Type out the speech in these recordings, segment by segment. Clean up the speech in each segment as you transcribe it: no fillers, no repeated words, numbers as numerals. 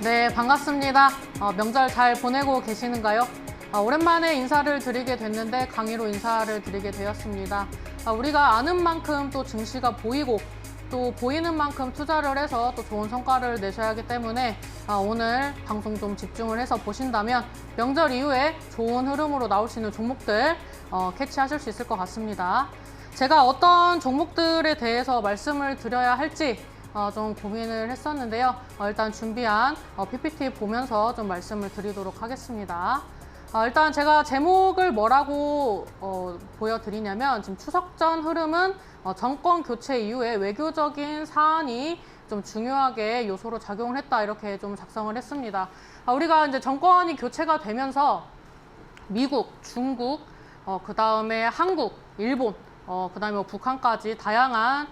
네, 반갑습니다. 명절 잘 보내고 계시는가요? 오랜만에 인사를 드리게 됐는데 강의로 인사를 드리게 되었습니다. 우리가 아는 만큼 또 증시가 보이고 또 보이는 만큼 투자를 해서 또 좋은 성과를 내셔야 하기 때문에 오늘 방송 좀 집중을 해서 보신다면 명절 이후에 좋은 흐름으로 나올 수 있는 종목들 캐치하실 수 있을 것 같습니다. 제가 어떤 종목들에 대해서 말씀을 드려야 할지 좀 고민을 했었는데요. 일단 준비한 PPT 보면서 좀 말씀을 드리도록 하겠습니다. 일단 제가 제목을 뭐라고 보여드리냐면 지금 추석 전 흐름은 정권 교체 이후에 외교적인 사안이 좀 중요하게 요소로 작용을 했다 이렇게 좀 작성을 했습니다. 우리가 이제 정권이 교체가 되면서 미국, 중국, 그 다음에 한국, 일본, 그 다음에 북한까지 다양한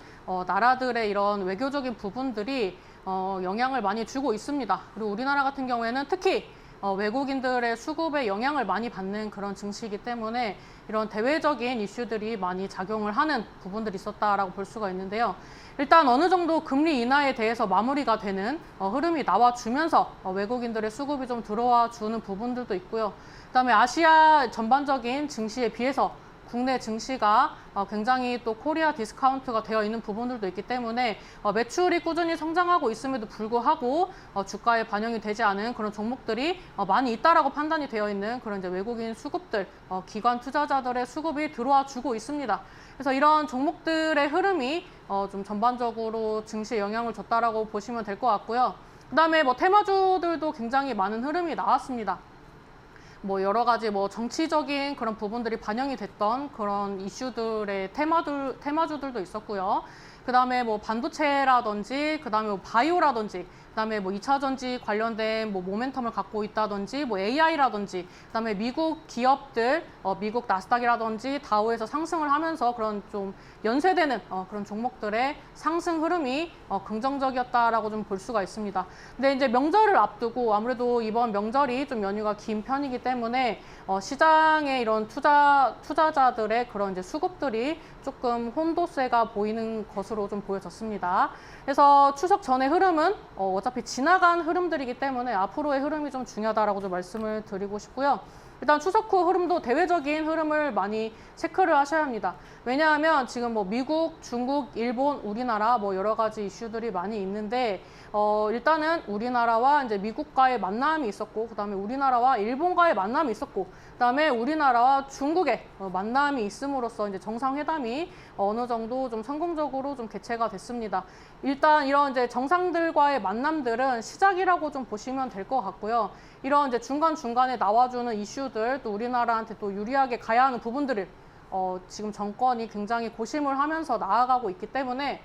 나라들의 이런 외교적인 부분들이 영향을 많이 주고 있습니다. 그리고 우리나라 같은 경우에는 특히 외국인들의 수급에 영향을 많이 받는 그런 증시이기 때문에 이런 대외적인 이슈들이 많이 작용을 하는 부분들이 있었다라고 볼 수가 있는데요. 일단 어느 정도 금리 인하에 대해서 마무리가 되는 흐름이 나와주면서 외국인들의 수급이 좀 들어와 주는 부분들도 있고요. 그다음에 아시아 전반적인 증시에 비해서 국내 증시가 굉장히 또 코리아 디스카운트가 되어 있는 부분들도 있기 때문에 매출이 꾸준히 성장하고 있음에도 불구하고 주가에 반영이 되지 않은 그런 종목들이 많이 있다라고 판단이 되어 있는 그런 이제 외국인 수급들, 기관 투자자들의 수급이 들어와 주고 있습니다. 그래서 이런 종목들의 흐름이 좀 전반적으로 증시에 영향을 줬다라고 보시면 될 것 같고요. 그다음에 테마주들도 굉장히 많은 흐름이 나왔습니다. 여러 가지 정치적인 그런 부분들이 반영이 됐던 그런 이슈들의 테마주들도 있었고요. 그 다음에 반도체라든지, 그 다음에 바이오라든지, 그 다음에 2차 전지 관련된 모멘텀을 갖고 있다든지, AI라든지, 그 다음에 미국 기업들, 미국 나스닥이라든지 다우에서 상승을 하면서 그런 좀 연쇄되는 그런 종목들의 상승 흐름이 긍정적이었다라고 좀 볼 수가 있습니다. 근데 이제 명절을 앞두고 아무래도 이번 명절이 좀 연휴가 긴 편이기 때문에 시장의 이런 투자자들의 그런 이제 수급들이 조금 혼도세가 보이는 것으로 좀 보여졌습니다. 그래서 추석 전의 흐름은 어차피 지나간 흐름들이기 때문에 앞으로의 흐름이 좀 중요하다라고 좀 말씀을 드리고 싶고요. 일단 추석 후 흐름도 대외적인 흐름을 많이 체크를 하셔야 합니다. 왜냐하면 지금 미국, 중국, 일본, 우리나라 여러 가지 이슈들이 많이 있는데 일단은 우리나라와 이제 미국과의 만남이 있었고, 그다음에 우리나라와 일본과의 만남이 있었고, 그다음에 우리나라와 중국의 만남이 있음으로써 이제 정상회담이 어느 정도 좀 성공적으로 좀 개최가 됐습니다. 일단 이런 이제 정상들과의 만남들은 시작이라고 좀 보시면 될 것 같고요. 이런 이제 중간중간에 나와주는 이슈들, 또 우리나라한테 또 유리하게 가야 하는 부분들을 지금 정권이 굉장히 고심을 하면서 나아가고 있기 때문에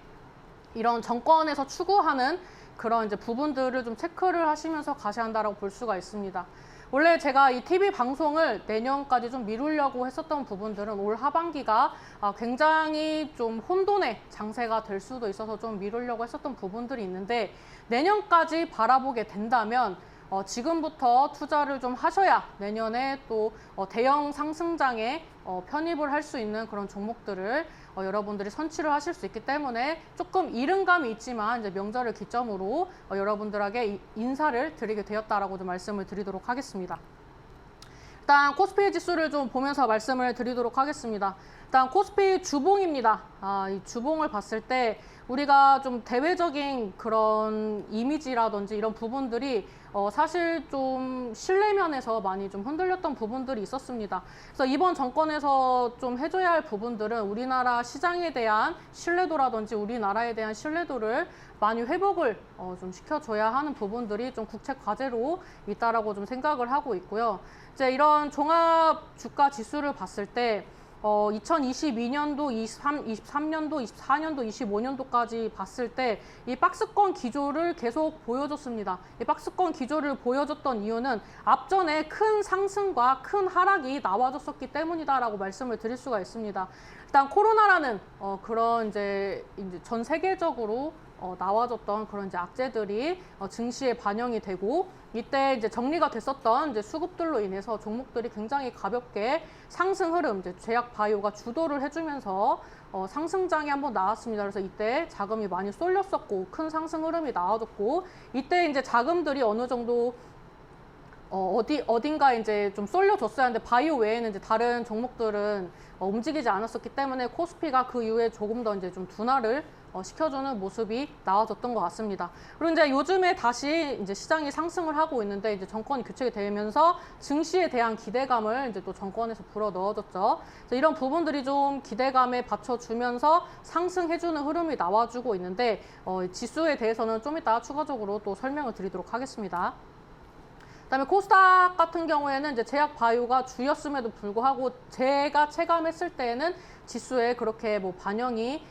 이런 정권에서 추구하는 그런 이제 부분들을 좀 체크를 하시면서 가셔야 한다라고 볼 수가 있습니다. 원래 제가 이 TV 방송을 내년까지 좀 미루려고 했었던 부분들은 올 하반기가 굉장히 좀 혼돈의 장세가 될 수도 있어서 좀 미루려고 했었던 부분들이 있는데 내년까지 바라보게 된다면 지금부터 투자를 좀 하셔야 내년에 또 대형 상승장에 편입을 할 수 있는 그런 종목들을 여러분들이 선취를 하실 수 있기 때문에 조금 이른감이 있지만 이제 명절을 기점으로 여러분들에게 인사를 드리게 되었다라고 좀 말씀을 드리도록 하겠습니다. 일단 코스피 지수를 좀 보면서 말씀을 드리도록 하겠습니다. 일단 코스피 주봉입니다. 이 주봉을 봤을 때 우리가 좀 대외적인 그런 이미지라든지 이런 부분들이 사실 좀 신뢰면에서 많이 좀 흔들렸던 부분들이 있었습니다. 그래서 이번 정권에서 좀 해줘야 할 부분들은 우리나라 시장에 대한 신뢰도라든지 우리나라에 대한 신뢰도를 많이 회복을 좀 시켜줘야 하는 부분들이 좀 국책 과제로 있다라고 좀 생각을 하고 있고요. 이제 이런 종합 주가 지수를 봤을 때 2022년도, 23년도, 24년도, 25년도까지 봤을 때 이 박스권 기조를 계속 보여줬습니다. 이 박스권 기조를 보여줬던 이유는 앞전에 큰 상승과 큰 하락이 나와줬었기 때문이다라고 말씀을 드릴 수가 있습니다. 일단 코로나라는 그런 이제 전 세계적으로 나와줬던 그런 이제 악재들이 증시에 반영이 되고 이때 이제 정리가 됐었던 이제 수급들로 인해서 종목들이 굉장히 가볍게 상승 흐름, 이제 제약 바이오가 주도를 해주면서 상승장이 한번 나왔습니다. 그래서 이때 자금이 많이 쏠렸었고 큰 상승 흐름이 나와줬고 이때 이제 자금들이 어느 정도 어딘가 이제 좀 쏠려줬어야 하는데 바이오 외에는 이제 다른 종목들은 움직이지 않았었기 때문에 코스피가 그 이후에 조금 더 이제 좀 둔화를 시켜주는 모습이 나와줬던 것 같습니다. 그리고 이제 요즘에 다시 이제 시장이 상승을 하고 있는데 이제 정권이 교체가 되면서 증시에 대한 기대감을 이제 또 정권에서 불어 넣어줬죠. 이런 부분들이 좀 기대감에 받쳐주면서 상승해주는 흐름이 나와주고 있는데 지수에 대해서는 좀 이따 추가적으로 또 설명을 드리도록 하겠습니다. 그다음에 코스닥 같은 경우에는 이제 제약 바이오가 주였음에도 불구하고 제가 체감했을 때에는 지수에 그렇게 뭐 반영이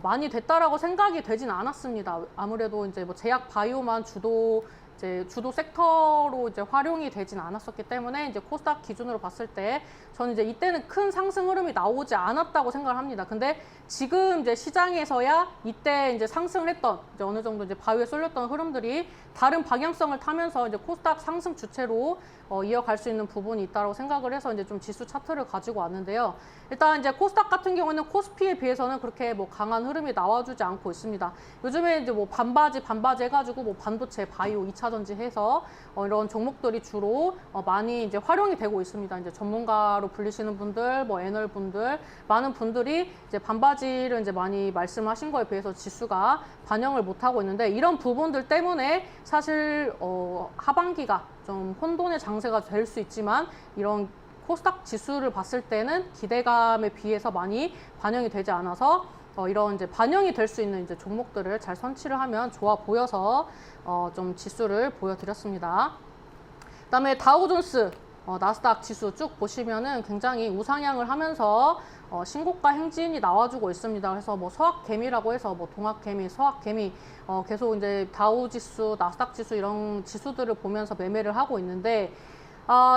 많이 됐다라고 생각이 되진 않았습니다. 아무래도 이제 뭐 제약 바이오만 주도 섹터로 이제 활용이 되진 않았었기 때문에 이제 코스닥 기준으로 봤을 때 저는 이제 이때는 큰 상승 흐름이 나오지 않았다고 생각을 합니다. 근데 지금 이제 시장에서야 이때 이제 상승을 했던 이제 어느 정도 이제 바위에 쏠렸던 흐름들이 다른 방향성을 타면서 이제 코스닥 상승 주체로 이어갈 수 있는 부분이 있다고 생각을 해서 이제 좀 지수 차트를 가지고 왔는데요. 일단 이제 코스닥 같은 경우에는 코스피에 비해서는 그렇게 뭐 강한 흐름이 나와주지 않고 있습니다. 요즘에 이제 뭐 반바지 해가지고 뭐 반도체, 바이오, 2차 전지 해서 이런 종목들이 주로 많이 이제 활용이 되고 있습니다. 이제 전문가로 불리시는 분들, 뭐 애널 분들, 많은 분들이 이제 반바지를 이제 많이 말씀하신 거에 비해서 지수가 반영을 못 하고 있는데 이런 부분들 때문에 사실 하반기가 좀 혼돈의 장세가 될 수 있지만 이런 코스닥 지수를 봤을 때는 기대감에 비해서 많이 반영이 되지 않아서 이런 이제 반영이 될 수 있는 이제 종목들을 잘 선취를 하면 좋아 보여서 좀 지수를 보여드렸습니다. 그다음에 다우존스, 나스닥 지수 쭉 보시면은 굉장히 우상향을 하면서 신고가 행진이 나와주고 있습니다. 그래서 뭐 서학개미라고 해서 뭐 동학개미, 서학개미 계속 이제 다우 지수, 나스닥 지수 이런 지수들을 보면서 매매를 하고 있는데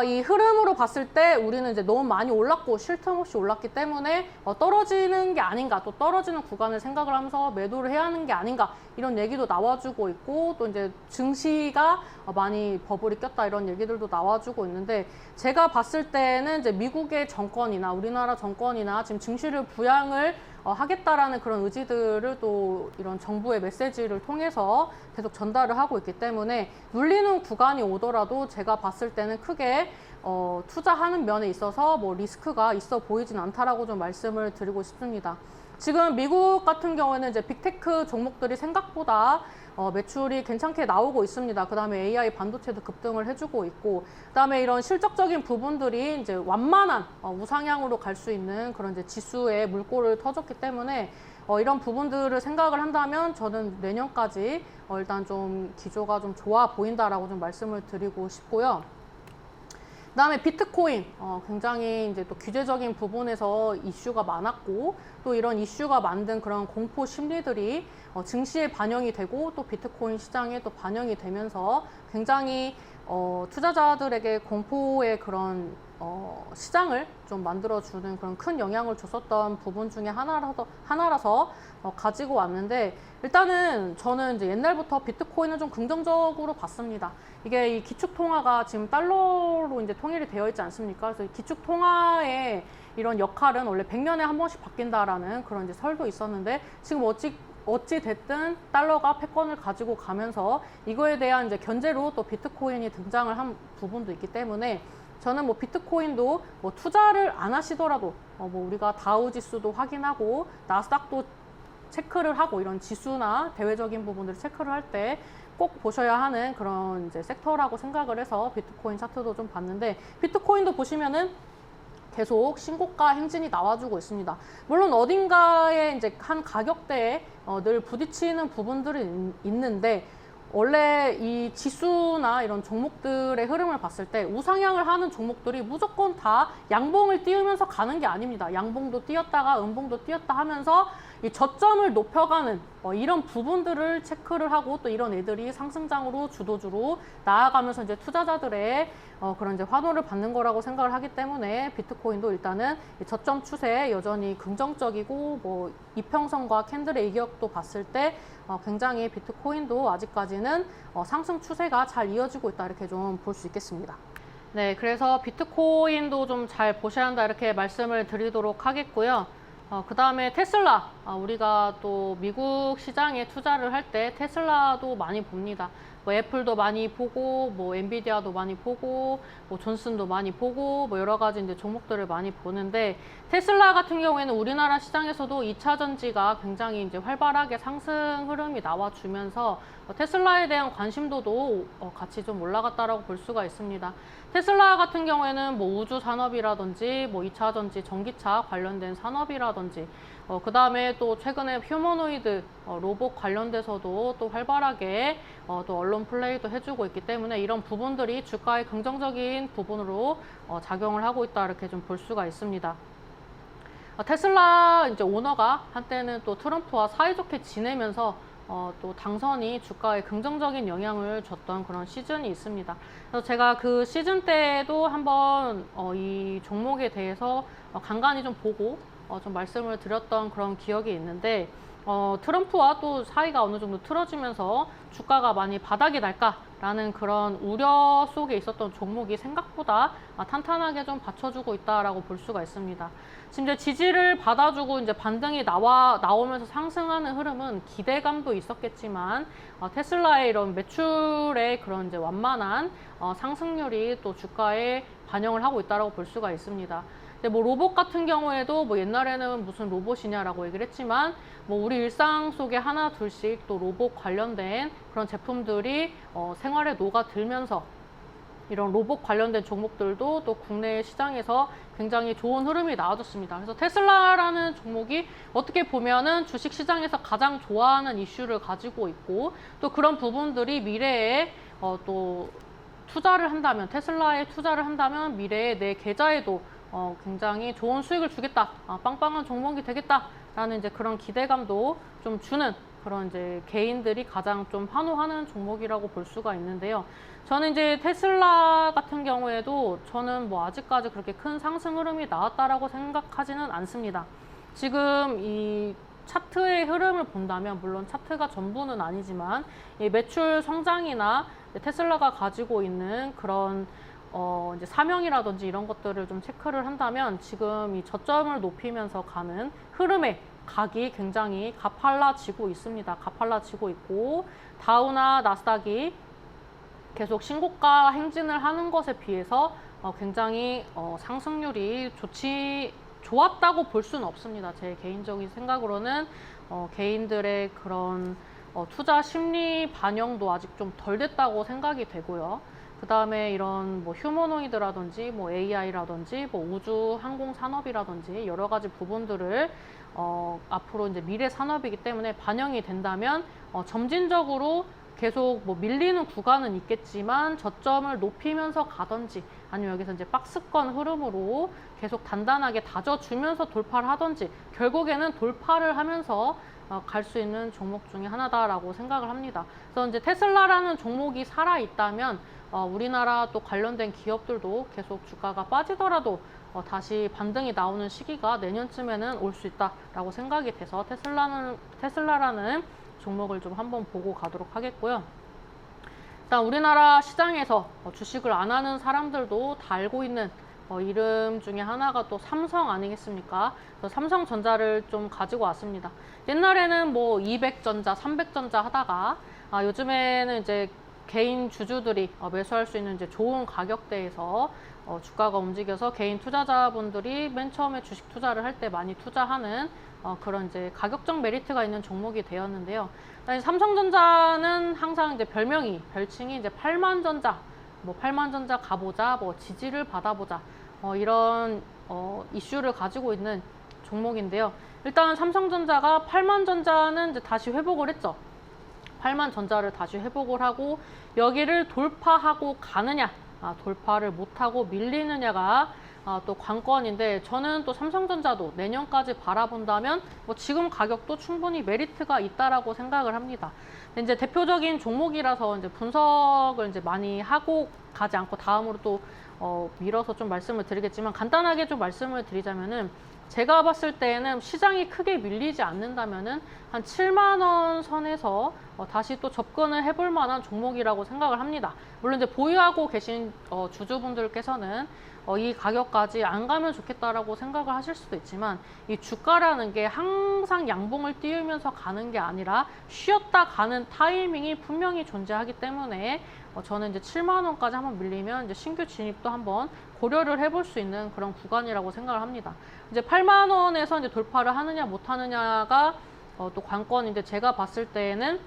이 흐름으로 봤을 때 우리는 이제 너무 많이 올랐고 쉴 틈 없이 올랐기 때문에 떨어지는 게 아닌가, 또 떨어지는 구간을 생각을 하면서 매도를 해야 하는 게 아닌가 이런 얘기도 나와주고 있고 또 이제 증시가 많이 버블이 꼈다 이런 얘기들도 나와주고 있는데 제가 봤을 때는 이제 미국의 정권이나 우리나라 정권이나 지금 증시를 부양을 하겠다라는 그런 의지들을 또 이런 정부의 메시지를 통해서 계속 전달을 하고 있기 때문에 눌리는 구간이 오더라도 제가 봤을 때는 크게 투자하는 면에 있어서 뭐 리스크가 있어 보이진 않다라고 좀 말씀을 드리고 싶습니다. 지금 미국 같은 경우에는 이제 빅테크 종목들이 생각보다 매출이 괜찮게 나오고 있습니다. 그 다음에 AI 반도체도 급등을 해주고 있고, 그 다음에 이런 실적적인 부분들이 이제 완만한 우상향으로 갈 수 있는 그런 이제 지수에 물꼬를 터졌기 때문에 이런 부분들을 생각을 한다면 저는 내년까지 일단 좀 기조가 좀 좋아 보인다라고 좀 말씀을 드리고 싶고요. 그 다음에 비트코인, 굉장히 이제 또 규제적인 부분에서 이슈가 많았고, 또 이런 이슈가 만든 그런 공포 심리들이 증시에 반영이 되고, 또 비트코인 시장에 또 반영이 되면서 굉장히 투자자들에게 공포의 그런 시장을 좀 만들어주는 그런 큰 영향을 줬었던 부분 중에 하나라서 가지고 왔는데, 일단은 저는 이제 옛날부터 비트코인은 좀 긍정적으로 봤습니다. 이게 이 기축통화가 지금 달러로 이제 통일이 되어 있지 않습니까? 그래서 기축통화의 이런 역할은 원래 100년에 한 번씩 바뀐다라는 그런 이제 설도 있었는데, 지금 어찌 됐든 달러가 패권을 가지고 가면서 이거에 대한 이제 견제로 또 비트코인이 등장을 한 부분도 있기 때문에 저는 뭐 비트코인도 뭐 투자를 안 하시더라도 뭐 우리가 다우 지수도 확인하고 나스닥도 체크를 하고 이런 지수나 대외적인 부분들을 체크를 할 때 꼭 보셔야 하는 그런 이제 섹터라고 생각을 해서 비트코인 차트도 좀 봤는데, 비트코인도 보시면은 계속 신고가 행진이 나와주고 있습니다. 물론 어딘가에 이제 한 가격대에 늘 부딪히는 부분들이 있는데, 원래 이 지수나 이런 종목들의 흐름을 봤을 때 우상향을 하는 종목들이 무조건 다 양봉을 띄우면서 가는 게 아닙니다. 양봉도 띄었다가 음봉도 띄었다 하면서 이 저점을 높여가는 이런 부분들을 체크를 하고 또 이런 애들이 상승장으로 주도주로 나아가면서 이제 투자자들의 그런 이제 환호를 받는 거라고 생각을 하기 때문에 비트코인도 일단은 저점 추세 여전히 긍정적이고 뭐 이평선과 캔들의 이격도 봤을 때 굉장히 비트코인도 아직까지는 상승 추세가 잘 이어지고 있다 이렇게 좀 볼 수 있겠습니다. 네, 그래서 비트코인도 좀 잘 보셔야 한다 이렇게 말씀을 드리도록 하겠고요. 그 다음에 테슬라, 우리가 또 미국 시장에 투자를 할 때 테슬라도 많이 봅니다. 뭐 애플도 많이 보고, 뭐 엔비디아도 많이 보고, 뭐 존슨도 많이 보고, 뭐 여러 가지 이제 종목들을 많이 보는데 테슬라 같은 경우에는 우리나라 시장에서도 2차 전지가 굉장히 이제 활발하게 상승 흐름이 나와주면서 테슬라에 대한 관심도도 같이 좀 올라갔다라고 볼 수가 있습니다. 테슬라 같은 경우에는 뭐 우주 산업이라든지 뭐 2차 전지 전기차 관련된 산업이라든지 그 다음에 또 최근에 휴머노이드 로봇 관련돼서도 또 활발하게 또 언론 플레이도 해주고 있기 때문에 이런 부분들이 주가의 긍정적인 부분으로 작용을 하고 있다 이렇게 좀 볼 수가 있습니다. 테슬라 이제 오너가 한때는 또 트럼프와 사이좋게 지내면서 또 당선이 주가에 긍정적인 영향을 줬던 그런 시즌이 있습니다. 그래서 제가 그 시즌 때도 한번 이 종목에 대해서 간간히 좀 보고 좀 말씀을 드렸던 그런 기억이 있는데 트럼프와 또 사이가 어느 정도 틀어지면서 주가가 많이 바닥이 날까라는 그런 우려 속에 있었던 종목이 생각보다 탄탄하게 좀 받쳐주고 있다라고 볼 수가 있습니다. 지금 이제 지지를 받아주고 이제 반등이 나오면서 상승하는 흐름은 기대감도 있었겠지만 테슬라의 이런 매출의 그런 이제 완만한 상승률이 또 주가에 반영을 하고 있다라고 볼 수가 있습니다. 뭐 로봇 같은 경우에도 뭐 옛날에는 무슨 로봇이냐라고 얘기를 했지만 뭐 우리 일상 속에 하나 둘씩 또 로봇 관련된 그런 제품들이 생활에 녹아들면서 이런 로봇 관련된 종목들도 또 국내 시장에서 굉장히 좋은 흐름이 나와줬습니다. 그래서 테슬라라는 종목이 어떻게 보면은 주식 시장에서 가장 좋아하는 이슈를 가지고 있고 또 그런 부분들이 미래에 또 투자를 한다면 테슬라에 투자를 한다면 미래에 내 계좌에도 굉장히 좋은 수익을 주겠다, 빵빵한 종목이 되겠다라는 이제 그런 기대감도 좀 주는 그런 이제 개인들이 가장 좀 환호하는 종목이라고 볼 수가 있는데요. 저는 이제 테슬라 같은 경우에도 저는 뭐 아직까지 그렇게 큰 상승 흐름이 나왔다라고 생각하지는 않습니다. 지금 이 차트의 흐름을 본다면 물론 차트가 전부는 아니지만 이 매출 성장이나 테슬라가 가지고 있는 그런 이제 사명이라든지 이런 것들을 좀 체크를 한다면 지금 이 저점을 높이면서 가는 흐름의 각이 굉장히 가팔라지고 있습니다. 가팔라지고 있고 다우나 나스닥이 계속 신고가 행진을 하는 것에 비해서 굉장히 상승률이 좋았다고 볼 수는 없습니다. 제 개인적인 생각으로는 개인들의 그런 투자 심리 반영도 아직 좀 덜 됐다고 생각이 되고요. 그 다음에 이런 뭐 휴머노이드라든지 뭐 AI라든지 뭐 우주 항공 산업이라든지 여러 가지 부분들을 앞으로 이제 미래 산업이기 때문에 반영이 된다면 점진적으로 계속 뭐 밀리는 구간은 있겠지만 저점을 높이면서 가든지 아니면 여기서 이제 박스권 흐름으로 계속 단단하게 다져주면서 돌파를 하든지 결국에는 돌파를 하면서 갈 수 있는 종목 중에 하나다라고 생각을 합니다. 그래서 이제 테슬라라는 종목이 살아 있다면 우리나라 또 관련된 기업들도 계속 주가가 빠지더라도 다시 반등이 나오는 시기가 내년쯤에는 올 수 있다라고 생각이 돼서 테슬라라는 종목을 좀 한번 보고 가도록 하겠고요. 일단 우리나라 시장에서 주식을 안 하는 사람들도 다 알고 있는 이름 중에 하나가 또 삼성 아니겠습니까? 그래서 삼성전자를 좀 가지고 왔습니다. 옛날에는 뭐 200전자, 300전자 하다가 요즘에는 이제 개인 주주들이 매수할 수 있는 이제 좋은 가격대에서 주가가 움직여서 개인 투자자분들이 맨 처음에 주식 투자를 할 때 많이 투자하는 그런 이제 가격적 메리트가 있는 종목이 되었는데요. 삼성전자는 항상 이제 별칭이 이제 8만전자, 뭐 8만전자 가보자, 뭐 지지를 받아보자, 이런 이슈를 가지고 있는 종목인데요. 일단 삼성전자가 8만전자는 이제 다시 회복을 했죠. 8만전자를 다시 회복을 하고 여기를 돌파하고 가느냐, 돌파를 못하고 밀리느냐가 또 관건인데, 저는 또 삼성전자도 내년까지 바라본다면 뭐 지금 가격도 충분히 메리트가 있다라고 생각을 합니다. 근데 이제 대표적인 종목이라서 이제 분석을 이제 많이 하고 가지 않고 다음으로 또 밀어서 좀 말씀을 드리겠지만, 간단하게 좀 말씀을 드리자면은, 제가 봤을 때에는 시장이 크게 밀리지 않는다면은 한 7만 원 선에서 다시 또 접근을 해볼 만한 종목이라고 생각을 합니다. 물론 이제 보유하고 계신 주주분들께서는 이 가격까지 안 가면 좋겠다라고 생각을 하실 수도 있지만, 이 주가라는 게 항상 양봉을 띄우면서 가는 게 아니라 쉬었다 가는 타이밍이 분명히 존재하기 때문에 저는 이제 7만 원까지 한번 밀리면 이제 신규 진입도 한번 고려를 해볼 수 있는 그런 구간이라고 생각을 합니다. 이제 8만 원에서 이제 돌파를 하느냐 못 하느냐가 또 관건인데, 제가 봤을 때에는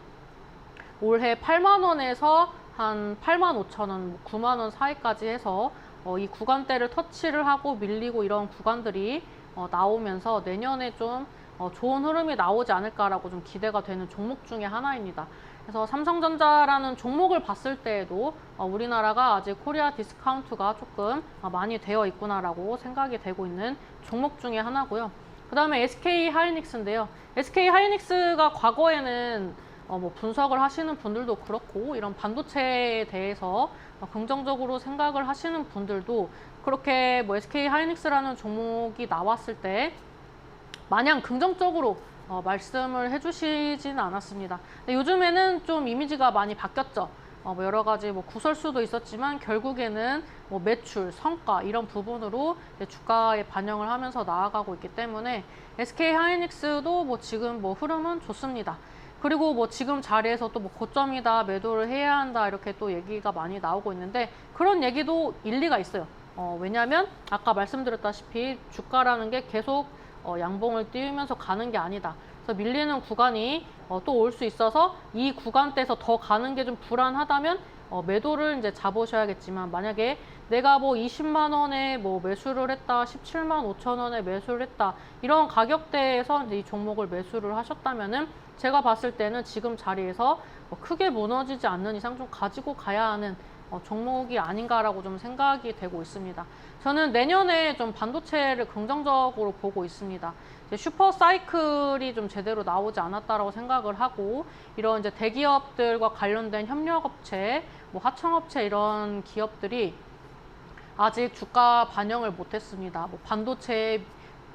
올해 8만 원에서 한 8만 5천 원, 9만 원 사이까지 해서 이 구간대를 터치를 하고 밀리고 이런 구간들이 나오면서 내년에 좀 좋은 흐름이 나오지 않을까라고 좀 기대가 되는 종목 중에 하나입니다. 그래서 삼성전자라는 종목을 봤을 때에도 우리나라가 아직 코리아 디스카운트가 조금 많이 되어 있구나라고 생각이 되고 있는 종목 중에 하나고요. 그 다음에 SK 하이닉스인데요. SK 하이닉스가 과거에는 뭐 분석을 하시는 분들도 그렇고, 이런 반도체에 대해서 긍정적으로 생각을 하시는 분들도 그렇게 뭐 SK 하이닉스라는 종목이 나왔을 때 마냥 긍정적으로 말씀을 해주시지는 않았습니다. 근데 요즘에는 좀 이미지가 많이 바뀌었죠. 뭐 여러 가지 뭐 구설수도 있었지만 결국에는 뭐 매출, 성과 이런 부분으로 주가에 반영을 하면서 나아가고 있기 때문에 SK 하이닉스도 뭐 지금 뭐 흐름은 좋습니다. 그리고 뭐 지금 자리에서 또 뭐 고점이다, 매도를 해야 한다 이렇게 또 얘기가 많이 나오고 있는데, 그런 얘기도 일리가 있어요. 왜냐하면 아까 말씀드렸다시피 주가라는 게 계속 양봉을 띄우면서 가는 게 아니다. 그래서 밀리는 구간이 또 올 수 있어서 이 구간대에서 더 가는 게 좀 불안하다면 매도를 이제 잡으셔야겠지만, 만약에 내가 뭐 20만 원에 뭐 매수를 했다, 17만 5천 원에 매수를 했다, 이런 가격대에서 이제 이 종목을 매수를 하셨다면은 제가 봤을 때는 지금 자리에서 크게 무너지지 않는 이상 좀 가지고 가야 하는 종목이 아닌가라고 좀 생각이 되고 있습니다. 저는 내년에 좀 반도체를 긍정적으로 보고 있습니다. 이제 슈퍼 사이클이 좀 제대로 나오지 않았다라고 생각을 하고, 이런 이제 대기업들과 관련된 협력업체, 뭐 하청업체 이런 기업들이 아직 주가 반영을 못했습니다. 뭐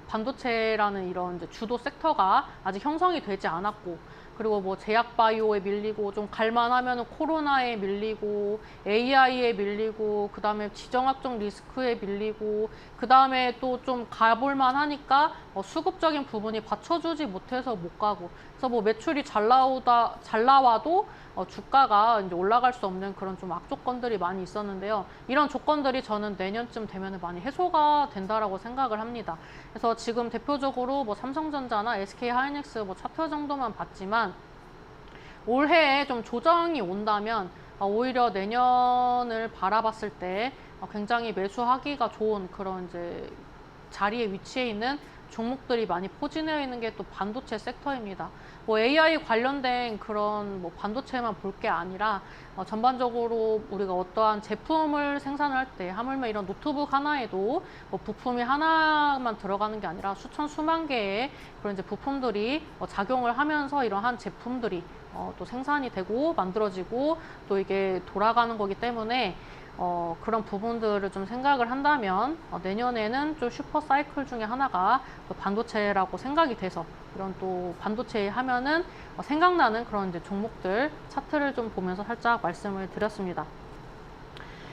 반도체라는 이런 이제 주도 섹터가 아직 형성이 되지 않았고, 그리고 뭐 제약바이오에 밀리고, 좀 갈만하면 코로나에 밀리고, AI에 밀리고, 그 다음에 지정학적 리스크에 밀리고, 그 다음에 또 좀 가볼만 하니까 수급적인 부분이 받쳐주지 못해서 못 가고, 그래서 뭐 매출이 잘 나와도 주가가 이제 올라갈 수 없는 그런 좀 악조건들이 많이 있었는데요. 이런 조건들이 저는 내년쯤 되면 많이 해소가 된다라고 생각을 합니다. 그래서 지금 대표적으로 뭐 삼성전자나 SK 하이닉스 뭐 차트 정도만 봤지만, 올해에 좀 조정이 온다면 오히려 내년을 바라봤을 때 굉장히 매수하기가 좋은 그런 이제 자리에 위치해 있는 종목들이 많이 포진되어 있는 게 또 반도체 섹터입니다. 뭐 AI 관련된 그런 뭐 반도체만 볼 게 아니라 전반적으로 우리가 어떠한 제품을 생산을 할 때, 하물며 이런 노트북 하나에도 뭐 부품이 하나만 들어가는 게 아니라 수천 수만 개의 그런 이제 부품들이 작용을 하면서 이러한 제품들이 또 생산이 되고 만들어지고 또 이게 돌아가는 거기 때문에 그런 부분들을 좀 생각을 한다면 내년에는 좀 슈퍼 사이클 중에 하나가 또 반도체라고 생각이 돼서, 이런 또 반도체 하면은 생각나는 그런 이제 종목들 차트를 좀 보면서 살짝 말씀을 드렸습니다.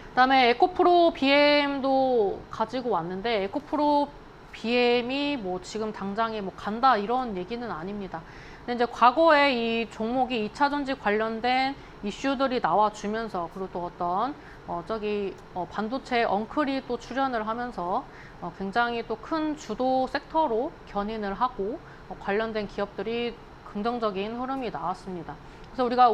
그다음에 에코프로 BM도 가지고 왔는데, 에코프로 BM이 뭐 지금 당장에 뭐 간다 이런 얘기는 아닙니다. 근데 이제 과거에 이 종목이 2차 전지 관련된 이슈들이 나와주면서, 그리고 또 어떤 반도체 엉클이 또 출연을 하면서 굉장히 또 큰 주도 섹터로 견인을 하고 관련된 기업들이 긍정적인 흐름이 나왔습니다. 그래서 우리가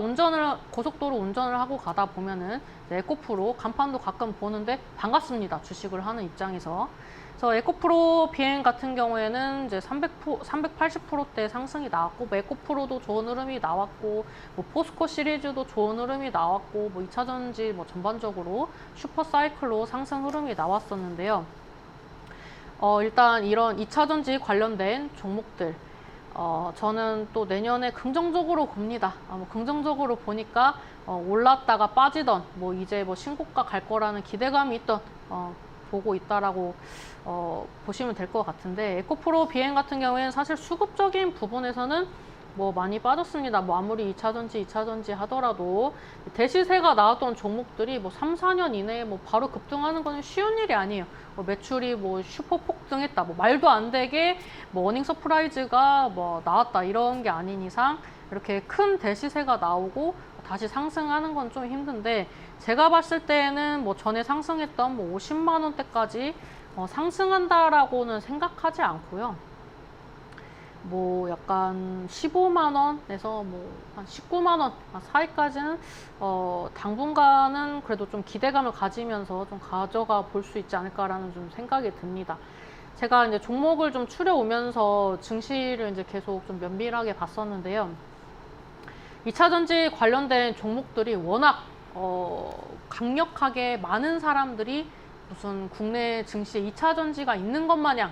고속도로 운전을 하고 가다 보면은 에코프로 간판도 가끔 보는데 반갑습니다. 주식을 하는 입장에서. 그래서 에코프로 BM 같은 경우에는 이제 380%대 상승이 나왔고, 뭐 에코프로도 좋은 흐름이 나왔고, 뭐 포스코 시리즈도 좋은 흐름이 나왔고, 뭐 2차전지 뭐 전반적으로 슈퍼 사이클로 상승 흐름이 나왔었는데요. 일단 이런 2차전지 관련된 종목들, 저는 또 내년에 긍정적으로 봅니다. 뭐 긍정적으로 보니까 올랐다가 빠지던 뭐 이제 뭐 신고가 갈 거라는 기대감이 있던 보고 있다라고 보시면 될 것 같은데, 에코프로 비행 같은 경우에는 사실 수급적인 부분에서는 뭐 많이 빠졌습니다. 뭐 아무리 2차전지 하더라도 대시세가 나왔던 종목들이 뭐 3, 4년 이내에 뭐 바로 급등하는 건 쉬운 일이 아니에요. 뭐 매출이 뭐 슈퍼 폭등했다, 뭐 말도 안 되게 뭐 어닝 서프라이즈가 뭐 나왔다, 이런 게 아닌 이상 이렇게 큰 대시세가 나오고 다시 상승하는 건 좀 힘든데, 제가 봤을 때는 뭐 전에 상승했던 뭐 50만 원대까지 상승한다라고는 생각하지 않고요. 뭐 약간 15만 원에서 뭐 한 19만 원 사이까지는 당분간은 그래도 좀 기대감을 가지면서 좀 가져가 볼 수 있지 않을까라는 좀 생각이 듭니다. 제가 이제 종목을 좀 추려오면서 증시를 이제 계속 좀 면밀하게 봤었는데요. 2차전지 관련된 종목들이 워낙 강력하게 많은 사람들이 무슨 국내 증시에 2차전지가 있는 것 마냥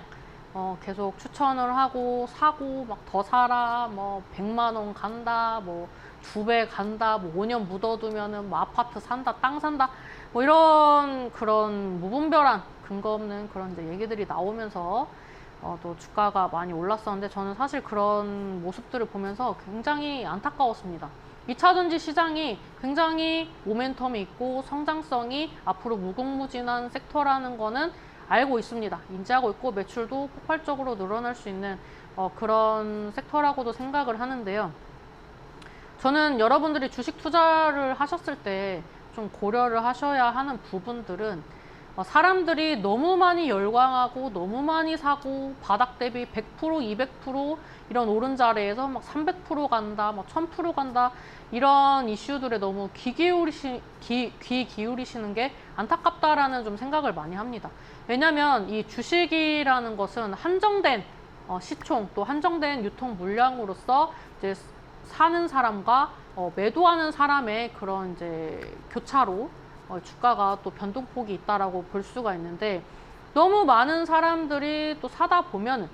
계속 추천을 하고 사고 막 더 사라, 뭐 100만 원 간다, 뭐 2배 간다, 뭐 5년 묻어두면은 뭐 아파트 산다, 땅 산다, 뭐 이런 그런 무분별한 근거 없는 그런 이제 얘기들이 나오면서 또 주가가 많이 올랐었는데, 저는 사실 그런 모습들을 보면서 굉장히 안타까웠습니다. 2차전지 시장이 굉장히 모멘텀이 있고 성장성이 앞으로 무궁무진한 섹터라는 거는 알고 있습니다. 인지하고 있고 매출도 폭발적으로 늘어날 수 있는 그런 섹터라고도 생각을 하는데요. 저는 여러분들이 주식 투자를 하셨을 때 좀 고려를 하셔야 하는 부분들은, 사람들이 너무 많이 열광하고 너무 많이 사고 바닥 대비 100%, 200% 이런 오른자리에서 막 300% 간다, 막 1000% 간다, 이런 이슈들에 너무 귀 기울이시는 게 안타깝다라는 좀 생각을 많이 합니다. 왜냐하면 이 주식이라는 것은 한정된 시총, 또 한정된 유통 물량으로서 이제 사는 사람과 매도하는 사람의 그런 이제 교차로 주가가 또 변동폭이 있다라고 볼 수가 있는데, 너무 많은 사람들이 또 사다 보면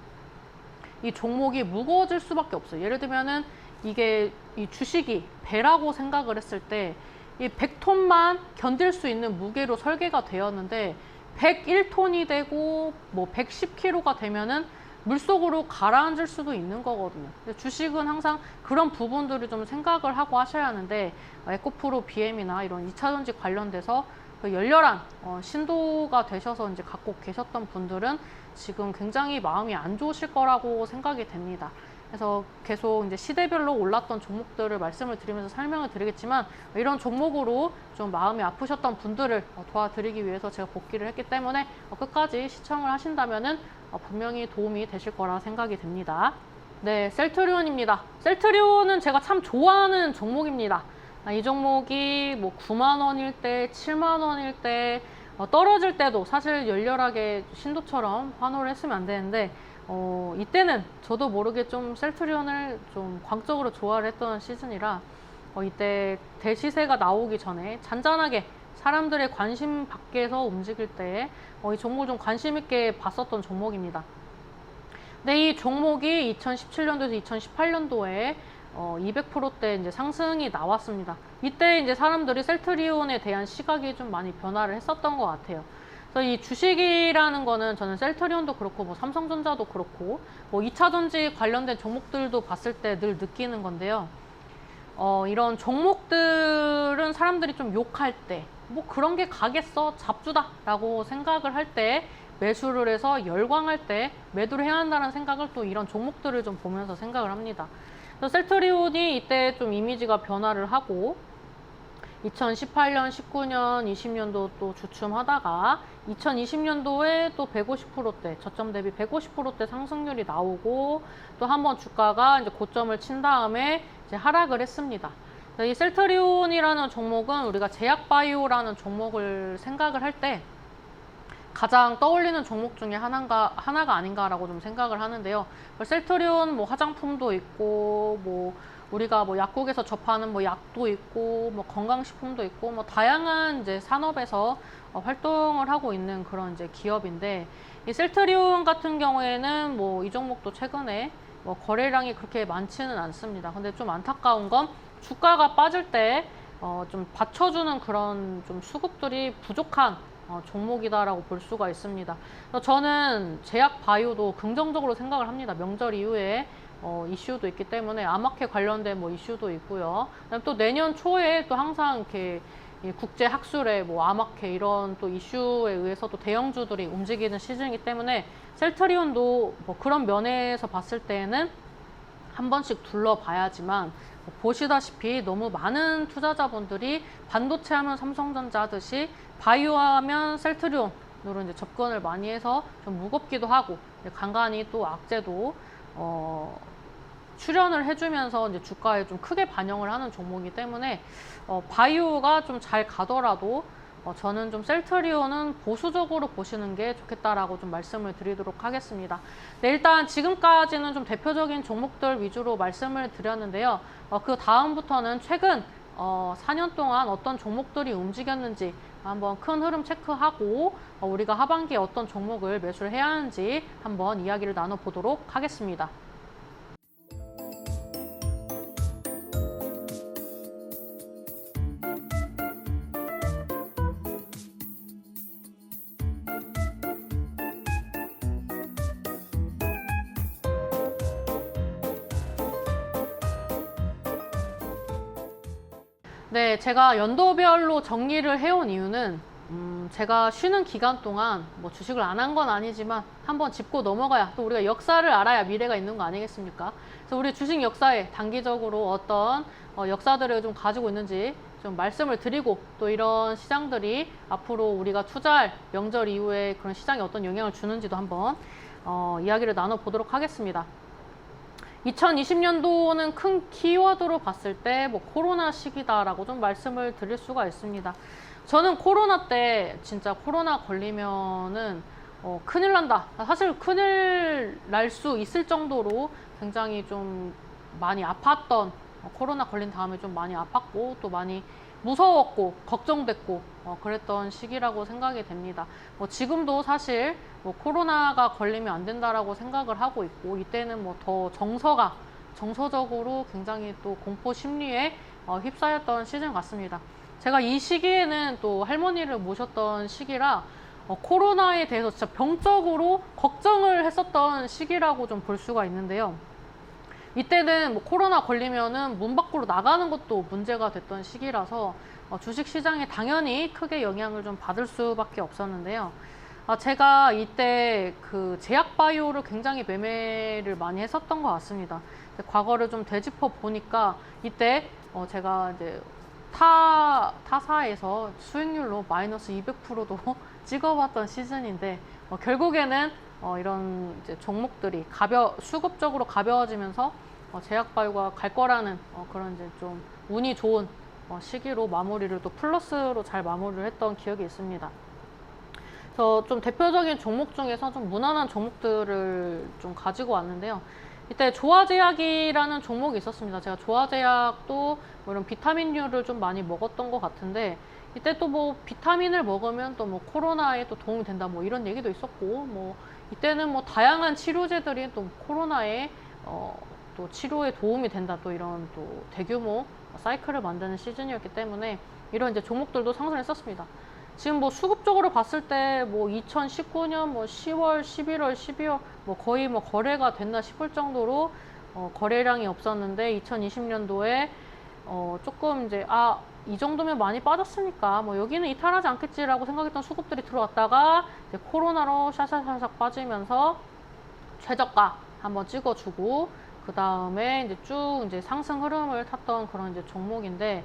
이 종목이 무거워질 수밖에 없어요. 예를 들면은 이게 이 주식이 배라고 생각을 했을 때 이 100톤만 견딜 수 있는 무게로 설계가 되었는데 101톤이 되고 뭐 110kg가 되면은 물속으로 가라앉을 수도 있는 거거든요. 근데 주식은 항상 그런 부분들을 좀 생각을 하고 하셔야 하는데, 에코프로 BM이나 이런 2차전지 관련돼서 그 열렬한 신도가 되셔서 이제 갖고 계셨던 분들은 지금 굉장히 마음이 안 좋으실 거라고 생각이 됩니다. 그래서 계속 이제 시대별로 올랐던 종목들을 말씀을 드리면서 설명을 드리겠지만, 이런 종목으로 좀 마음이 아프셨던 분들을 도와드리기 위해서 제가 복귀를 했기 때문에 끝까지 시청을 하신다면은 분명히 도움이 되실 거라 생각이 됩니다. 네, 셀트리온입니다. 셀트리온은 제가 참 좋아하는 종목입니다. 이 종목이 뭐 9만 원일 때, 7만 원일 때, 떨어질 때도 사실 열렬하게 신도처럼 환호를 했으면 안 되는데, 이때는 저도 모르게 좀 셀트리온을 좀 광적으로 좋아를 했던 시즌이라 이때 대시세가 나오기 전에 잔잔하게 사람들의 관심 밖에서 움직일 때 이 종목을 좀 관심 있게 봤었던 종목입니다. 근데 이 종목이 2017년도에서 2018년도에 200%대 이제 상승이 나왔습니다. 이때 이제 사람들이 셀트리온에 대한 시각이 좀 많이 변화를 했었던 것 같아요. 그래서 이 주식이라는 거는 저는 셀트리온도 그렇고 뭐 삼성전자도 그렇고 뭐 2차전지 관련된 종목들도 봤을 때 늘 느끼는 건데요. 이런 종목들은 사람들이 좀 욕할 때, 뭐 그런 게 가겠어, 잡주다 라고 생각을 할 때 매수를 해서 열광할 때 매도를 해야 한다는 생각을 또 이런 종목들을 좀 보면서 생각을 합니다. 그래서 셀트리온이 이때 좀 이미지가 변화를 하고 2018년, 19년, 20년도 또 주춤하다가 2020년도에 또 150%대, 저점 대비 150%대 상승률이 나오고 또 한번 주가가 이제 고점을 친 다음에 이제 하락을 했습니다. 이 셀트리온이라는 종목은 우리가 제약바이오라는 종목을 생각을 할 때 가장 떠올리는 종목 중에 하나가 아닌가라고 좀 생각을 하는데요. 셀트리온 뭐 화장품도 있고 뭐 우리가 뭐 약국에서 접하는 뭐 약도 있고 뭐 건강식품도 있고 뭐 다양한 이제 산업에서 활동을 하고 있는 그런 이제 기업인데, 이 셀트리온 같은 경우에는 뭐 이 종목도 최근에 뭐 거래량이 그렇게 많지는 않습니다. 근데 좀 안타까운 건 주가가 빠질 때 좀 받쳐주는 그런 좀 수급들이 부족한 종목이다라고 볼 수가 있습니다. 저는 제약 바이오도 긍정적으로 생각을 합니다. 명절 이후에 이슈도 있기 때문에 암학회 관련된 뭐 이슈도 있고요. 그다음에 또 내년 초에 또 항상 이렇게 국제 학술회, 뭐 암학회 이런 또 이슈에 의해서 또 대형주들이 움직이는 시즌이기 때문에 셀트리온도 뭐 그런 면에서 봤을 때에는 한 번씩 둘러봐야지만, 보시다시피 너무 많은 투자자분들이 반도체 하면 삼성전자 하듯이 바이오 하면 셀트리온으로 이제 접근을 많이 해서 좀 무겁기도 하고 간간히 또 악재도 출연을 해주면서 이제 주가에 좀 크게 반영을 하는 종목이기 때문에 바이오가 좀 잘 가더라도 저는 좀 셀트리온은 보수적으로 보시는 게 좋겠다라고 좀 말씀을 드리도록 하겠습니다. 네, 일단 지금까지는 좀 대표적인 종목들 위주로 말씀을 드렸는데요. 그 다음부터는 최근 4년 동안 어떤 종목들이 움직였는지 한번 큰 흐름 체크하고 우리가 하반기에 어떤 종목을 매수를 해야 하는지 한번 이야기를 나눠보도록 하겠습니다. 네, 제가 연도별로 정리를 해온 이유는 제가 쉬는 기간 동안 뭐 주식을 안 한 건 아니지만 한번 짚고 넘어가야, 또 우리가 역사를 알아야 미래가 있는 거 아니겠습니까? 그래서 우리 주식 역사에 단기적으로 어떤 역사들을 좀 가지고 있는지 좀 말씀을 드리고, 또 이런 시장들이 앞으로 우리가 투자할 명절 이후에 그런 시장에 어떤 영향을 주는지도 한번 이야기를 나눠보도록 하겠습니다. 2020년도는 큰 키워드로 봤을 때 뭐 코로나 시기다라고 좀 말씀을 드릴 수가 있습니다. 저는 코로나 때 진짜 코로나 걸리면은 큰일 난다. 사실 큰일 날 수 있을 정도로 굉장히 좀 많이 아팠던, 코로나 걸린 다음에 좀 많이 아팠고 또 많이 무서웠고 걱정됐고 그랬던 시기라고 생각이 됩니다. 지금도 사실 코로나가 걸리면 안 된다라고 생각을 하고 있고, 이때는 더 정서적으로 굉장히 또 공포 심리에 휩싸였던 시즌 같습니다. 제가 이 시기에는 또 할머니를 모셨던 시기라 코로나에 대해서 진짜 병적으로 걱정을 했었던 시기라고 좀 볼 수가 있는데요. 이때는 코로나 걸리면은 문 밖으로 나가는 것도 문제가 됐던 시기라서 주식 시장에 당연히 크게 영향을 좀 받을 수밖에 없었는데요. 제가 이때 그 제약 바이오를 굉장히 매매를 많이 했었던 것 같습니다. 과거를 좀 되짚어 보니까 이때 제가 이제 타사에서 수익률로 마이너스 200%도 찍어봤던 시즌인데, 결국에는 이런 이제 종목들이 수급적으로 가벼워지면서 제약 바이오가 갈 거라는 그런 이제 좀 운이 좋은 시기로 마무리를 또 플러스로 잘 마무리를 했던 기억이 있습니다. 그래서 좀 대표적인 종목 중에서 좀 무난한 종목들을 좀 가지고 왔는데요. 이때 조화제약이라는 종목이 있었습니다. 제가 조화제약도 뭐 이런 비타민류를 좀 많이 먹었던 것 같은데, 이때 또 비타민을 먹으면 또 코로나에 또 도움이 된다 이런 얘기도 있었고, 이때는 다양한 치료제들이 또 코로나에 또 치료에 도움이 된다, 또 이런 또 대규모 사이클을 만드는 시즌이었기 때문에 이런 이제 종목들도 상승했었습니다. 지금 수급적으로 봤을 때 2019년 10월, 11월, 12월 거의 거래가 됐나 싶을 정도로 거래량이 없었는데, 2020년도에 조금 이제 이 정도면 많이 빠졌으니까 여기는 이탈하지 않겠지라고 생각했던 수급들이 들어왔다가 이제 코로나로 샤샤샤샥 빠지면서 최저가 한번 찍어주고, 그 다음에 이제 쭉 이제 상승 흐름을 탔던 그런 이제 종목인데,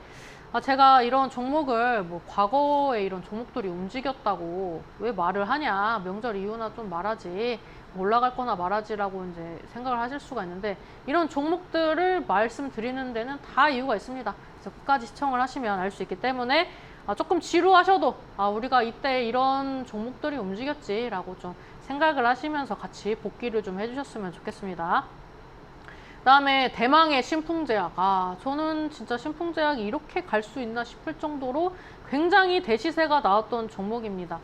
제가 이런 종목을 과거에 이런 종목들이 움직였다고 왜 말을 하냐, 명절 이후나 좀 말하지, 올라갈 거나 말하지라고 이제 생각을 하실 수가 있는데, 이런 종목들을 말씀드리는 데는 다 이유가 있습니다. 그래서 끝까지 시청을 하시면 알 수 있기 때문에 조금 지루하셔도 우리가 이때 이런 종목들이 움직였지라고 좀 생각을 하시면서 같이 복귀를 좀 해주셨으면 좋겠습니다. 그다음에 대망의 신풍제약. 저는 진짜 신풍제약이 이렇게 갈 수 있나 싶을 정도로 굉장히 대시세가 나왔던 종목입니다.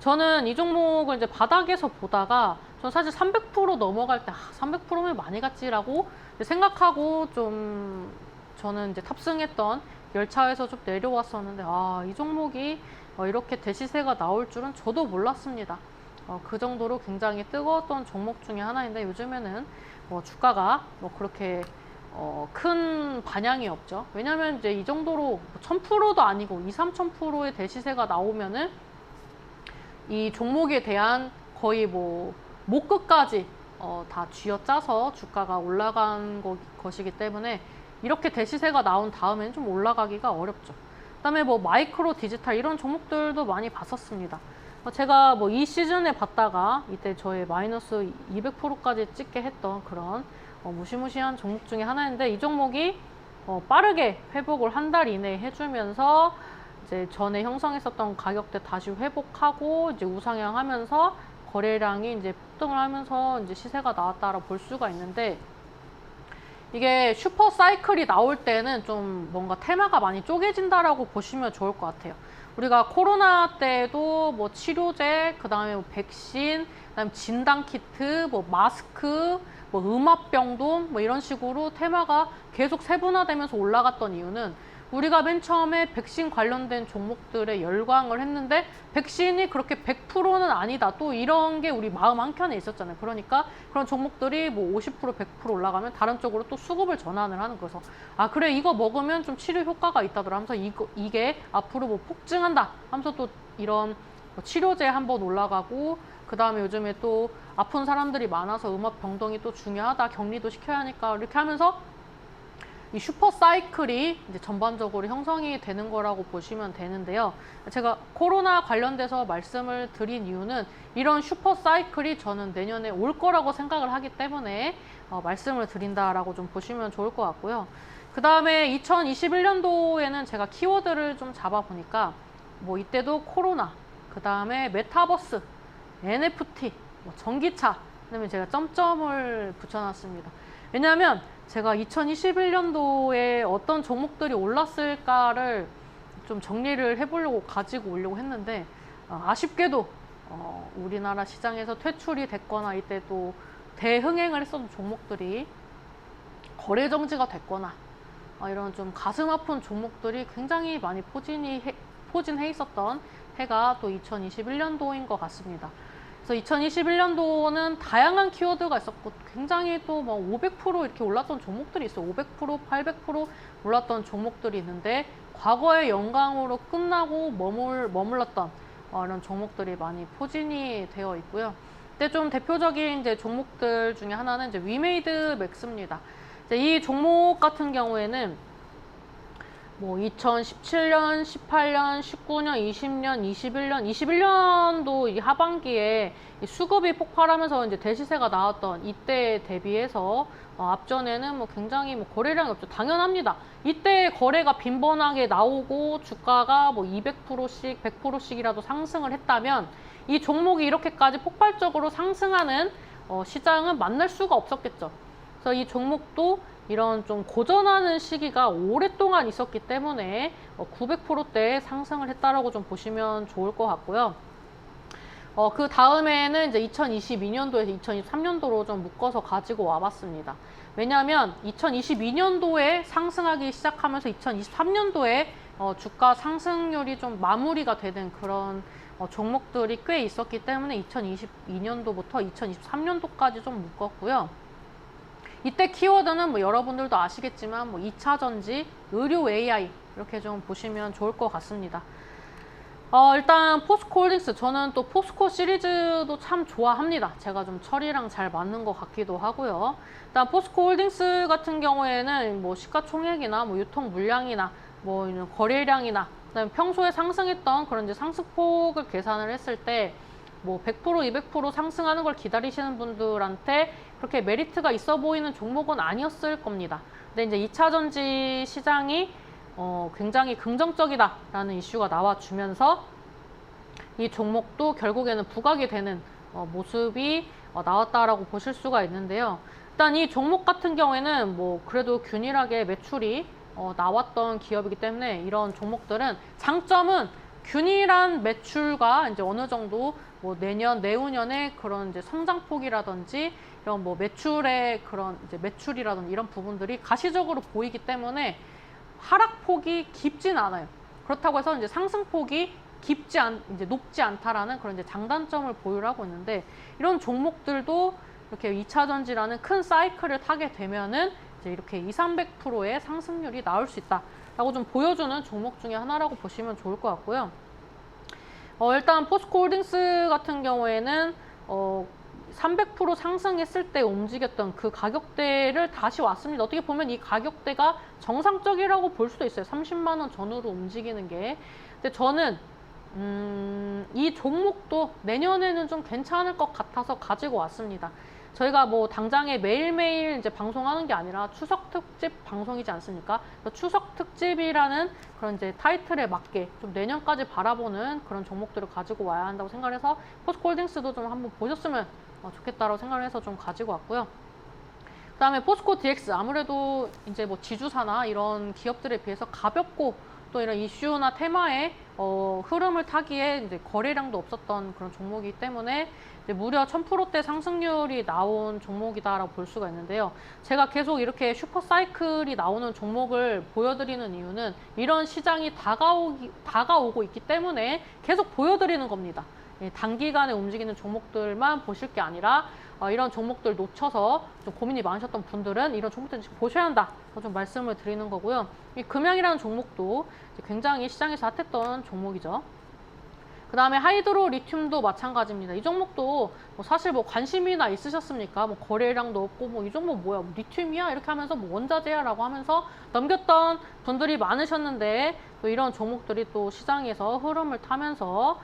저는 이 종목을 이제 바닥에서 보다가 전 사실 300% 넘어갈 때 300%면 많이 갔지라고 생각하고 좀 저는 이제 탑승했던 열차에서 좀 내려왔었는데 이 종목이 이렇게 대시세가 나올 줄은 저도 몰랐습니다. 그 정도로 굉장히 뜨거웠던 종목 중에 하나인데 요즘에는 주가가 그렇게 큰 반향이 없죠. 왜냐면 이제 이 정도로 1000%도 아니고 2~3000%의 대시세가 나오면은 이 종목에 대한 거의 목끝까지 다 쥐어짜서 주가가 올라간 것이기 때문에 이렇게 대시세가 나온 다음에는 좀 올라가기가 어렵죠. 그다음에 마이크로 디지털 이런 종목들도 많이 봤었습니다. 제가 이 시즌에 봤다가 이때 저의 마이너스 200%까지 찍게 했던 그런 무시무시한 종목 중에 하나인데 이 종목이 빠르게 회복을 한 달 이내에 해주면서 이제 전에 형성했었던 가격대 다시 회복하고 이제 우상향하면서 거래량이 이제 폭등을 하면서 이제 시세가 나왔다라고 볼 수가 있는데 이게 슈퍼 사이클이 나올 때는 좀 뭔가 테마가 많이 쪼개진다라고 보시면 좋을 것 같아요. 우리가 코로나 때도 치료제, 그 다음에 백신, 그다음에 진단 키트, 마스크, 음압병동 이런 식으로 테마가 계속 세분화되면서 올라갔던 이유는 우리가 맨 처음에 백신 관련된 종목들에 열광을 했는데 백신이 그렇게 100%는 아니다. 또 이런 게 우리 마음 한켠에 있었잖아요. 그러니까 그런 종목들이 50%, 100% 올라가면 다른 쪽으로 또 수급을 전환을 하는 거여서 그래 이거 먹으면 좀 치료 효과가 있다더라 하면서 이게 앞으로 폭증한다 하면서 또 이런 치료제 한번 올라가고 그 다음에 요즘에 또 아픈 사람들이 많아서 음압병동이 또 중요하다. 격리도 시켜야 하니까 이렇게 하면서 이 슈퍼 사이클이 이제 전반적으로 형성이 되는 거라고 보시면 되는데요. 제가 코로나 관련돼서 말씀을 드린 이유는 이런 슈퍼 사이클이 저는 내년에 올 거라고 생각을 하기 때문에 말씀을 드린다라고 좀 보시면 좋을 것 같고요. 그 다음에 2021년도에는 제가 키워드를 좀 잡아보니까 이때도 코로나, 그 다음에 메타버스, NFT, 전기차, 그다음에 제가 점점을 붙여놨습니다. 왜냐하면 제가 2021년도에 어떤 종목들이 올랐을까를 좀 정리를 해보려고 가지고 오려고 했는데 아쉽게도 우리나라 시장에서 퇴출이 됐거나 이때 또 대흥행을 했었던 종목들이 거래 정지가 됐거나 이런 좀 가슴 아픈 종목들이 굉장히 많이 포진해 있었던 해가 또 2021년도인 것 같습니다. 그래서 2021년도는 다양한 키워드가 있었고 굉장히 또 500% 이렇게 올랐던 종목들이 있어요. 500%, 800% 올랐던 종목들이 있는데 과거의 영광으로 끝나고 머물렀던 이런 종목들이 많이 포진이 되어 있고요. 근데 좀 대표적인 이제 종목들 중에 하나는 이제 위메이드 맥스입니다. 이제 이 종목 같은 경우에는 2017년, 18년, 19년, 20년, 21년도 이 하반기에 수급이 폭발하면서 이제 대시세가 나왔던 이때 대비해서 앞전에는 굉장히 거래량이 없죠. 당연합니다. 이때 거래가 빈번하게 나오고 주가가 200%씩, 100%씩이라도 상승을 했다면 이 종목이 이렇게까지 폭발적으로 상승하는 시장은 만날 수가 없었겠죠. 그래서 이 종목도 이런 좀 고전하는 시기가 오랫동안 있었기 때문에 900%대 상승을 했다라고 좀 보시면 좋을 것 같고요. 그 다음에는 이제 2022년도에서 2023년도로 좀 묶어서 가지고 와봤습니다. 왜냐하면 2022년도에 상승하기 시작하면서 2023년도에 주가 상승률이 좀 마무리가 되는 그런 종목들이 꽤 있었기 때문에 2022년도부터 2023년도까지 좀 묶었고요. 이때 키워드는 여러분들도 아시겠지만 2차 전지, 의료 AI 이렇게 좀 보시면 좋을 것 같습니다. 일단 포스코홀딩스, 저는 또 포스코 시리즈도 참 좋아합니다. 제가 좀 철이랑 잘 맞는 것 같기도 하고요. 일단 포스코홀딩스 같은 경우에는 시가총액이나 유통 물량이나 이런 거래량이나 그다음에 평소에 상승했던 그런 이제 상승폭을 계산을 했을 때 100%, 200% 상승하는 걸 기다리시는 분들한테 그렇게 메리트가 있어 보이는 종목은 아니었을 겁니다. 근데 이제 2차 전지 시장이 굉장히 긍정적이다라는 이슈가 나와주면서 이 종목도 결국에는 부각이 되는 모습이 나왔다라고 보실 수가 있는데요. 일단 이 종목 같은 경우에는 뭐 그래도 균일하게 매출이 나왔던 기업이기 때문에 이런 종목들은 장점은 균일한 매출과 이제 어느 정도 뭐 내년, 내후년에 그런 이제 성장폭이라든지 이런 뭐 매출의 그런 이제 매출이라든지 이런 부분들이 가시적으로 보이기 때문에 하락폭이 깊진 않아요. 그렇다고 해서 이제 상승폭이 이제 높지 않다라는 그런 이제 장단점을 보유하고 있는데 이런 종목들도 이렇게 2차 전지라는 큰 사이클을 타게 되면은 이제 이렇게 200~300%의 상승률이 나올 수 있다라고 좀 보여주는 종목 중에 하나라고 보시면 좋을 것 같고요. 일단 포스코홀딩스 같은 경우에는 300% 상승했을 때 움직였던 그 가격대를 다시 왔습니다. 어떻게 보면 이 가격대가 정상적이라고 볼 수도 있어요. 30만 원 전후로 움직이는 게. 근데 저는 이 종목도 내년에는 좀 괜찮을 것 같아서 가지고 왔습니다. 저희가 뭐 당장에 매일매일 이제 방송하는 게 아니라 추석 특집 방송이지 않습니까? 추석 특집이라는 그런 이제 타이틀에 맞게 좀 내년까지 바라보는 그런 종목들을 가지고 와야 한다고 생각을 해서 포스코홀딩스도 좀 한번 보셨으면 좋겠다라고 생각을 해서 좀 가지고 왔고요. 그 다음에 포스코 DX 아무래도 이제 뭐 지주사나 이런 기업들에 비해서 가볍고 또 이런 이슈나 테마의 흐름을 타기에 이제 거래량도 없었던 그런 종목이기 때문에 이제 무려 1000%대 상승률이 나온 종목이다라고 볼 수가 있는데요. 제가 계속 이렇게 슈퍼사이클이 나오는 종목을 보여드리는 이유는 이런 시장이 다가오고 있기 때문에 계속 보여드리는 겁니다. 단기간에 움직이는 종목들만 보실 게 아니라 이런 종목들 놓쳐서 좀 고민이 많으셨던 분들은 이런 종목들 보셔야 한다. 좀 말씀을 드리는 거고요. 이 금양이라는 종목도 굉장히 시장에서 핫했던 종목이죠. 그 다음에 하이드로 리튬도 마찬가지입니다. 이 종목도 뭐 사실 뭐 관심이나 있으셨습니까? 뭐 거래량도 없고 뭐 이 종목 뭐야? 뭐 리튬이야? 이렇게 하면서 뭐 원자재야? 라고 하면서 넘겼던 분들이 많으셨는데 또 이런 종목들이 또 시장에서 흐름을 타면서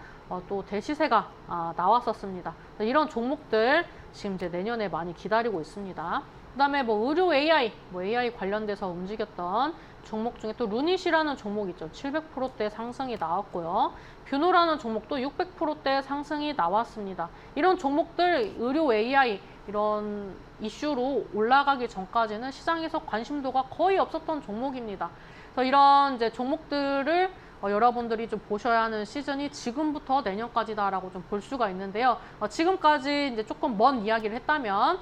또 대시세가 나왔었습니다. 이런 종목들 지금 이제 내년에 많이 기다리고 있습니다. 그 다음에 뭐 의료 AI, 뭐 AI 관련돼서 움직였던 종목 중에 또 루닛이라는 종목 있죠. 700%대 상승이 나왔고요. 뷰노라는 종목도 600%대 상승이 나왔습니다. 이런 종목들 의료 AI 이런 이슈로 올라가기 전까지는 시장에서 관심도가 거의 없었던 종목입니다. 그래서 이런 이제 종목들을 여러분들이 좀 보셔야 하는 시즌이 지금부터 내년까지다라고 좀 볼 수가 있는데요. 지금까지 이제 조금 먼 이야기를 했다면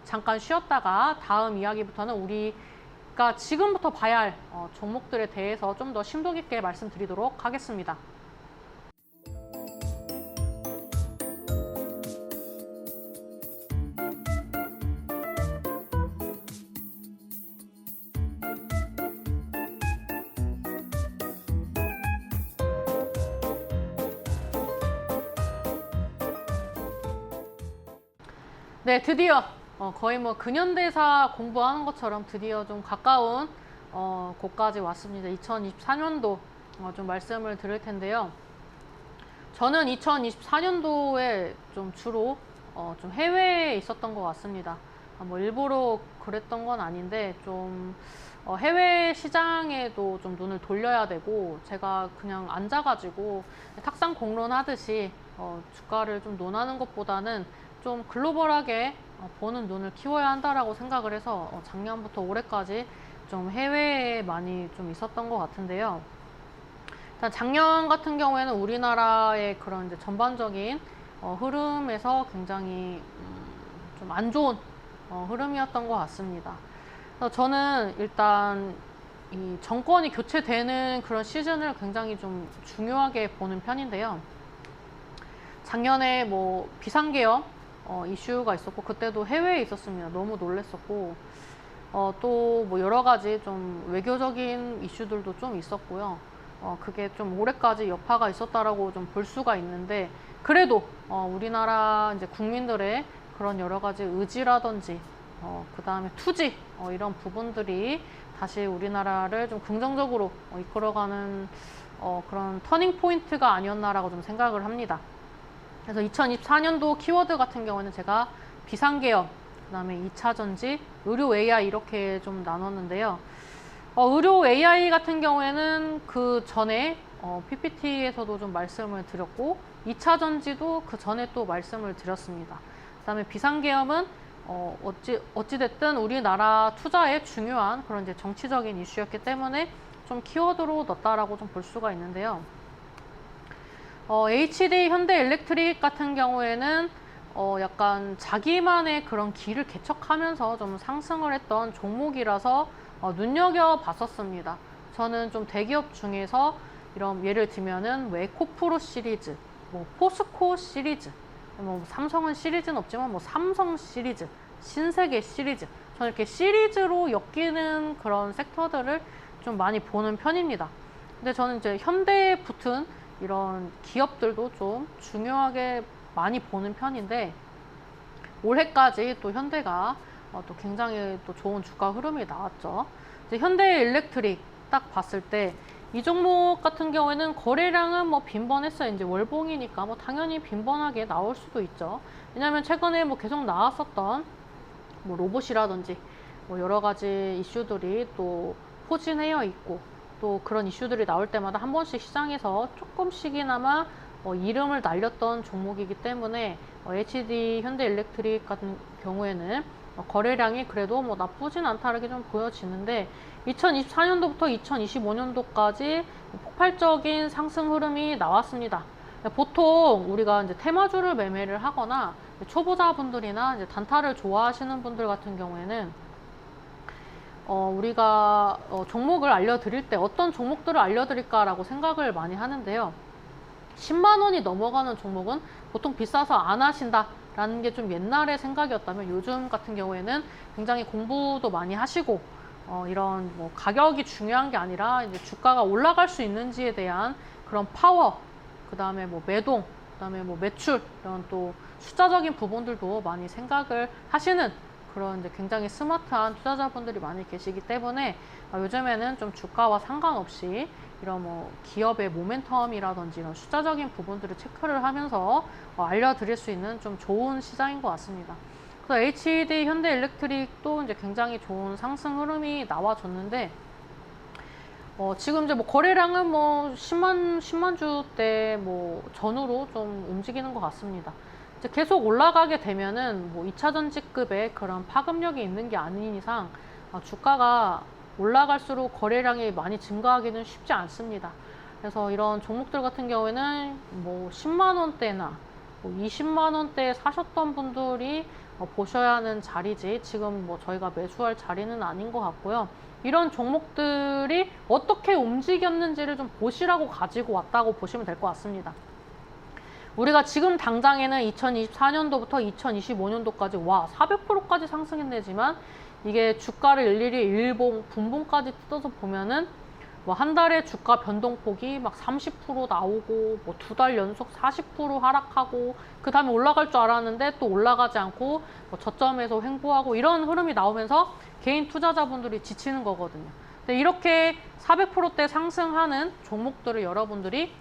잠깐 쉬었다가 다음 이야기부터는 우리가 지금부터 봐야 할 종목들에 대해서 좀 더 심도 깊게 말씀드리도록 하겠습니다. 네, 드디어 거의 뭐 근현대사 공부하는 것처럼 드디어 좀 가까운 곳까지 왔습니다. 2024년도 좀 말씀을 드릴 텐데요. 저는 2024년도에 좀 주로 좀 해외에 있었던 것 같습니다. 뭐 일부러 그랬던 건 아닌데 좀 해외 시장에도 좀 눈을 돌려야 되고 제가 그냥 앉아가지고 탁상 공론 하듯이 주가를 좀 논하는 것보다는 좀 글로벌하게 보는 눈을 키워야 한다라고 생각을 해서 작년부터 올해까지 좀 해외에 많이 좀 있었던 것 같은데요. 일단 작년 같은 경우에는 우리나라의 그런 이제 전반적인 흐름에서 굉장히 좀 안 좋은 흐름이었던 것 같습니다. 그래서 저는 일단 이 정권이 교체되는 그런 시즌을 굉장히 좀 중요하게 보는 편인데요. 작년에 뭐 비상계엄 이슈가 있었고 그때도 해외에 있었습니다. 너무 놀랬었고 또 뭐 여러 가지 좀 외교적인 이슈들도 좀 있었고요. 그게 좀 올해까지 여파가 있었다라고 좀 볼 수가 있는데 그래도 우리나라 이제 국민들의 그런 여러 가지 의지라든지 그 다음에 투지 이런 부분들이 다시 우리나라를 좀 긍정적으로 이끌어가는 그런 터닝 포인트가 아니었나라고 좀 생각을 합니다. 그래서 2024년도 키워드 같은 경우는 제가 비상계엄, 그 다음에 2차 전지, 의료 AI 이렇게 좀 나눴는데요. 의료 AI 같은 경우에는 그 전에 PPT에서도 좀 말씀을 드렸고 2차 전지도 그 전에 또 말씀을 드렸습니다. 그 다음에 비상계엄은 어찌됐든 우리나라 투자에 중요한 그런 이제 정치적인 이슈였기 때문에 좀 키워드로 넣었다라고 좀 볼 수가 있는데요. HD 현대일렉트릭 같은 경우에는 약간 자기만의 그런 길을 개척하면서 좀 상승을 했던 종목이라서 눈여겨봤었습니다. 저는 좀 대기업 중에서 이런 예를 들면은 뭐 에코프로 시리즈, 뭐 포스코 시리즈, 뭐 삼성은 시리즈는 없지만 뭐 삼성 시리즈, 신세계 시리즈, 저는 이렇게 시리즈로 엮이는 그런 섹터들을 좀 많이 보는 편입니다. 근데 저는 이제 현대에 붙은 이런 기업들도 좀 중요하게 많이 보는 편인데, 올해까지 또 현대가 또 굉장히 또 좋은 주가 흐름이 나왔죠. 이제 현대일렉트릭 딱 봤을 때 이 종목 같은 경우에는 거래량은 뭐 빈번했어요. 이제 월봉이니까 뭐 당연히 빈번하게 나올 수도 있죠. 왜냐하면 최근에 뭐 계속 나왔었던 뭐 로봇이라든지 뭐 여러 가지 이슈들이 또 포진되어 있고, 또 그런 이슈들이 나올 때마다 한 번씩 시장에서 조금씩이나마 이름을 날렸던 종목이기 때문에 HD 현대일렉트릭 같은 경우에는 거래량이 그래도 뭐 나쁘진 않다라게 좀 보여지는데, 2024년도부터 2025년도까지 폭발적인 상승 흐름이 나왔습니다. 보통 우리가 이제 테마주를 매매를 하거나 초보자분들이나 이제 단타를 좋아하시는 분들 같은 경우에는 우리가 종목을 알려드릴 때 어떤 종목들을 알려드릴까라고 생각을 많이 하는데요. 10만 원이 넘어가는 종목은 보통 비싸서 안 하신다라는 게 좀 옛날의 생각이었다면, 요즘 같은 경우에는 굉장히 공부도 많이 하시고 이런 뭐 가격이 중요한 게 아니라 이제 주가가 올라갈 수 있는지에 대한 그런 파워, 그 다음에 뭐 매동, 그 다음에 뭐 매출, 이런 또 숫자적인 부분들도 많이 생각을 하시는 그런 이제 굉장히 스마트한 투자자분들이 많이 계시기 때문에 요즘에는 좀 주가와 상관없이 이런 뭐 기업의 모멘텀이라든지 이런 숫자적인 부분들을 체크를 하면서 알려드릴 수 있는 좀 좋은 시장인 것 같습니다. 그래서 HD 현대일렉트릭도 이제 굉장히 좋은 상승 흐름이 나와줬는데, 지금 이제 뭐 거래량은 뭐 10만 주대 뭐 전후로 좀 움직이는 것 같습니다. 이제 계속 올라가게 되면은 뭐 2차전지급의 그런 파급력이 있는 게 아닌 이상 주가가 올라갈수록 거래량이 많이 증가하기는 쉽지 않습니다. 그래서 이런 종목들 같은 경우에는 뭐 10만 원대나 뭐 20만 원대에 사셨던 분들이 보셔야 하는 자리지, 지금 뭐 저희가 매수할 자리는 아닌 것 같고요. 이런 종목들이 어떻게 움직였는지를 좀 보시라고 가지고 왔다고 보시면 될 것 같습니다. 우리가 지금 당장에는 2024년도부터 2025년도까지 400%까지 상승했네지만, 이게 주가를 일일이 일봉, 분봉까지 뜯어서 보면은 뭐 한 달에 주가 변동폭이 막 30% 나오고, 뭐 2달 연속 40% 하락하고, 그 다음에 올라갈 줄 알았는데 또 올라가지 않고 뭐 저점에서 횡보하고, 이런 흐름이 나오면서 개인 투자자분들이 지치는 거거든요. 근데 이렇게 400%대 상승하는 종목들을 여러분들이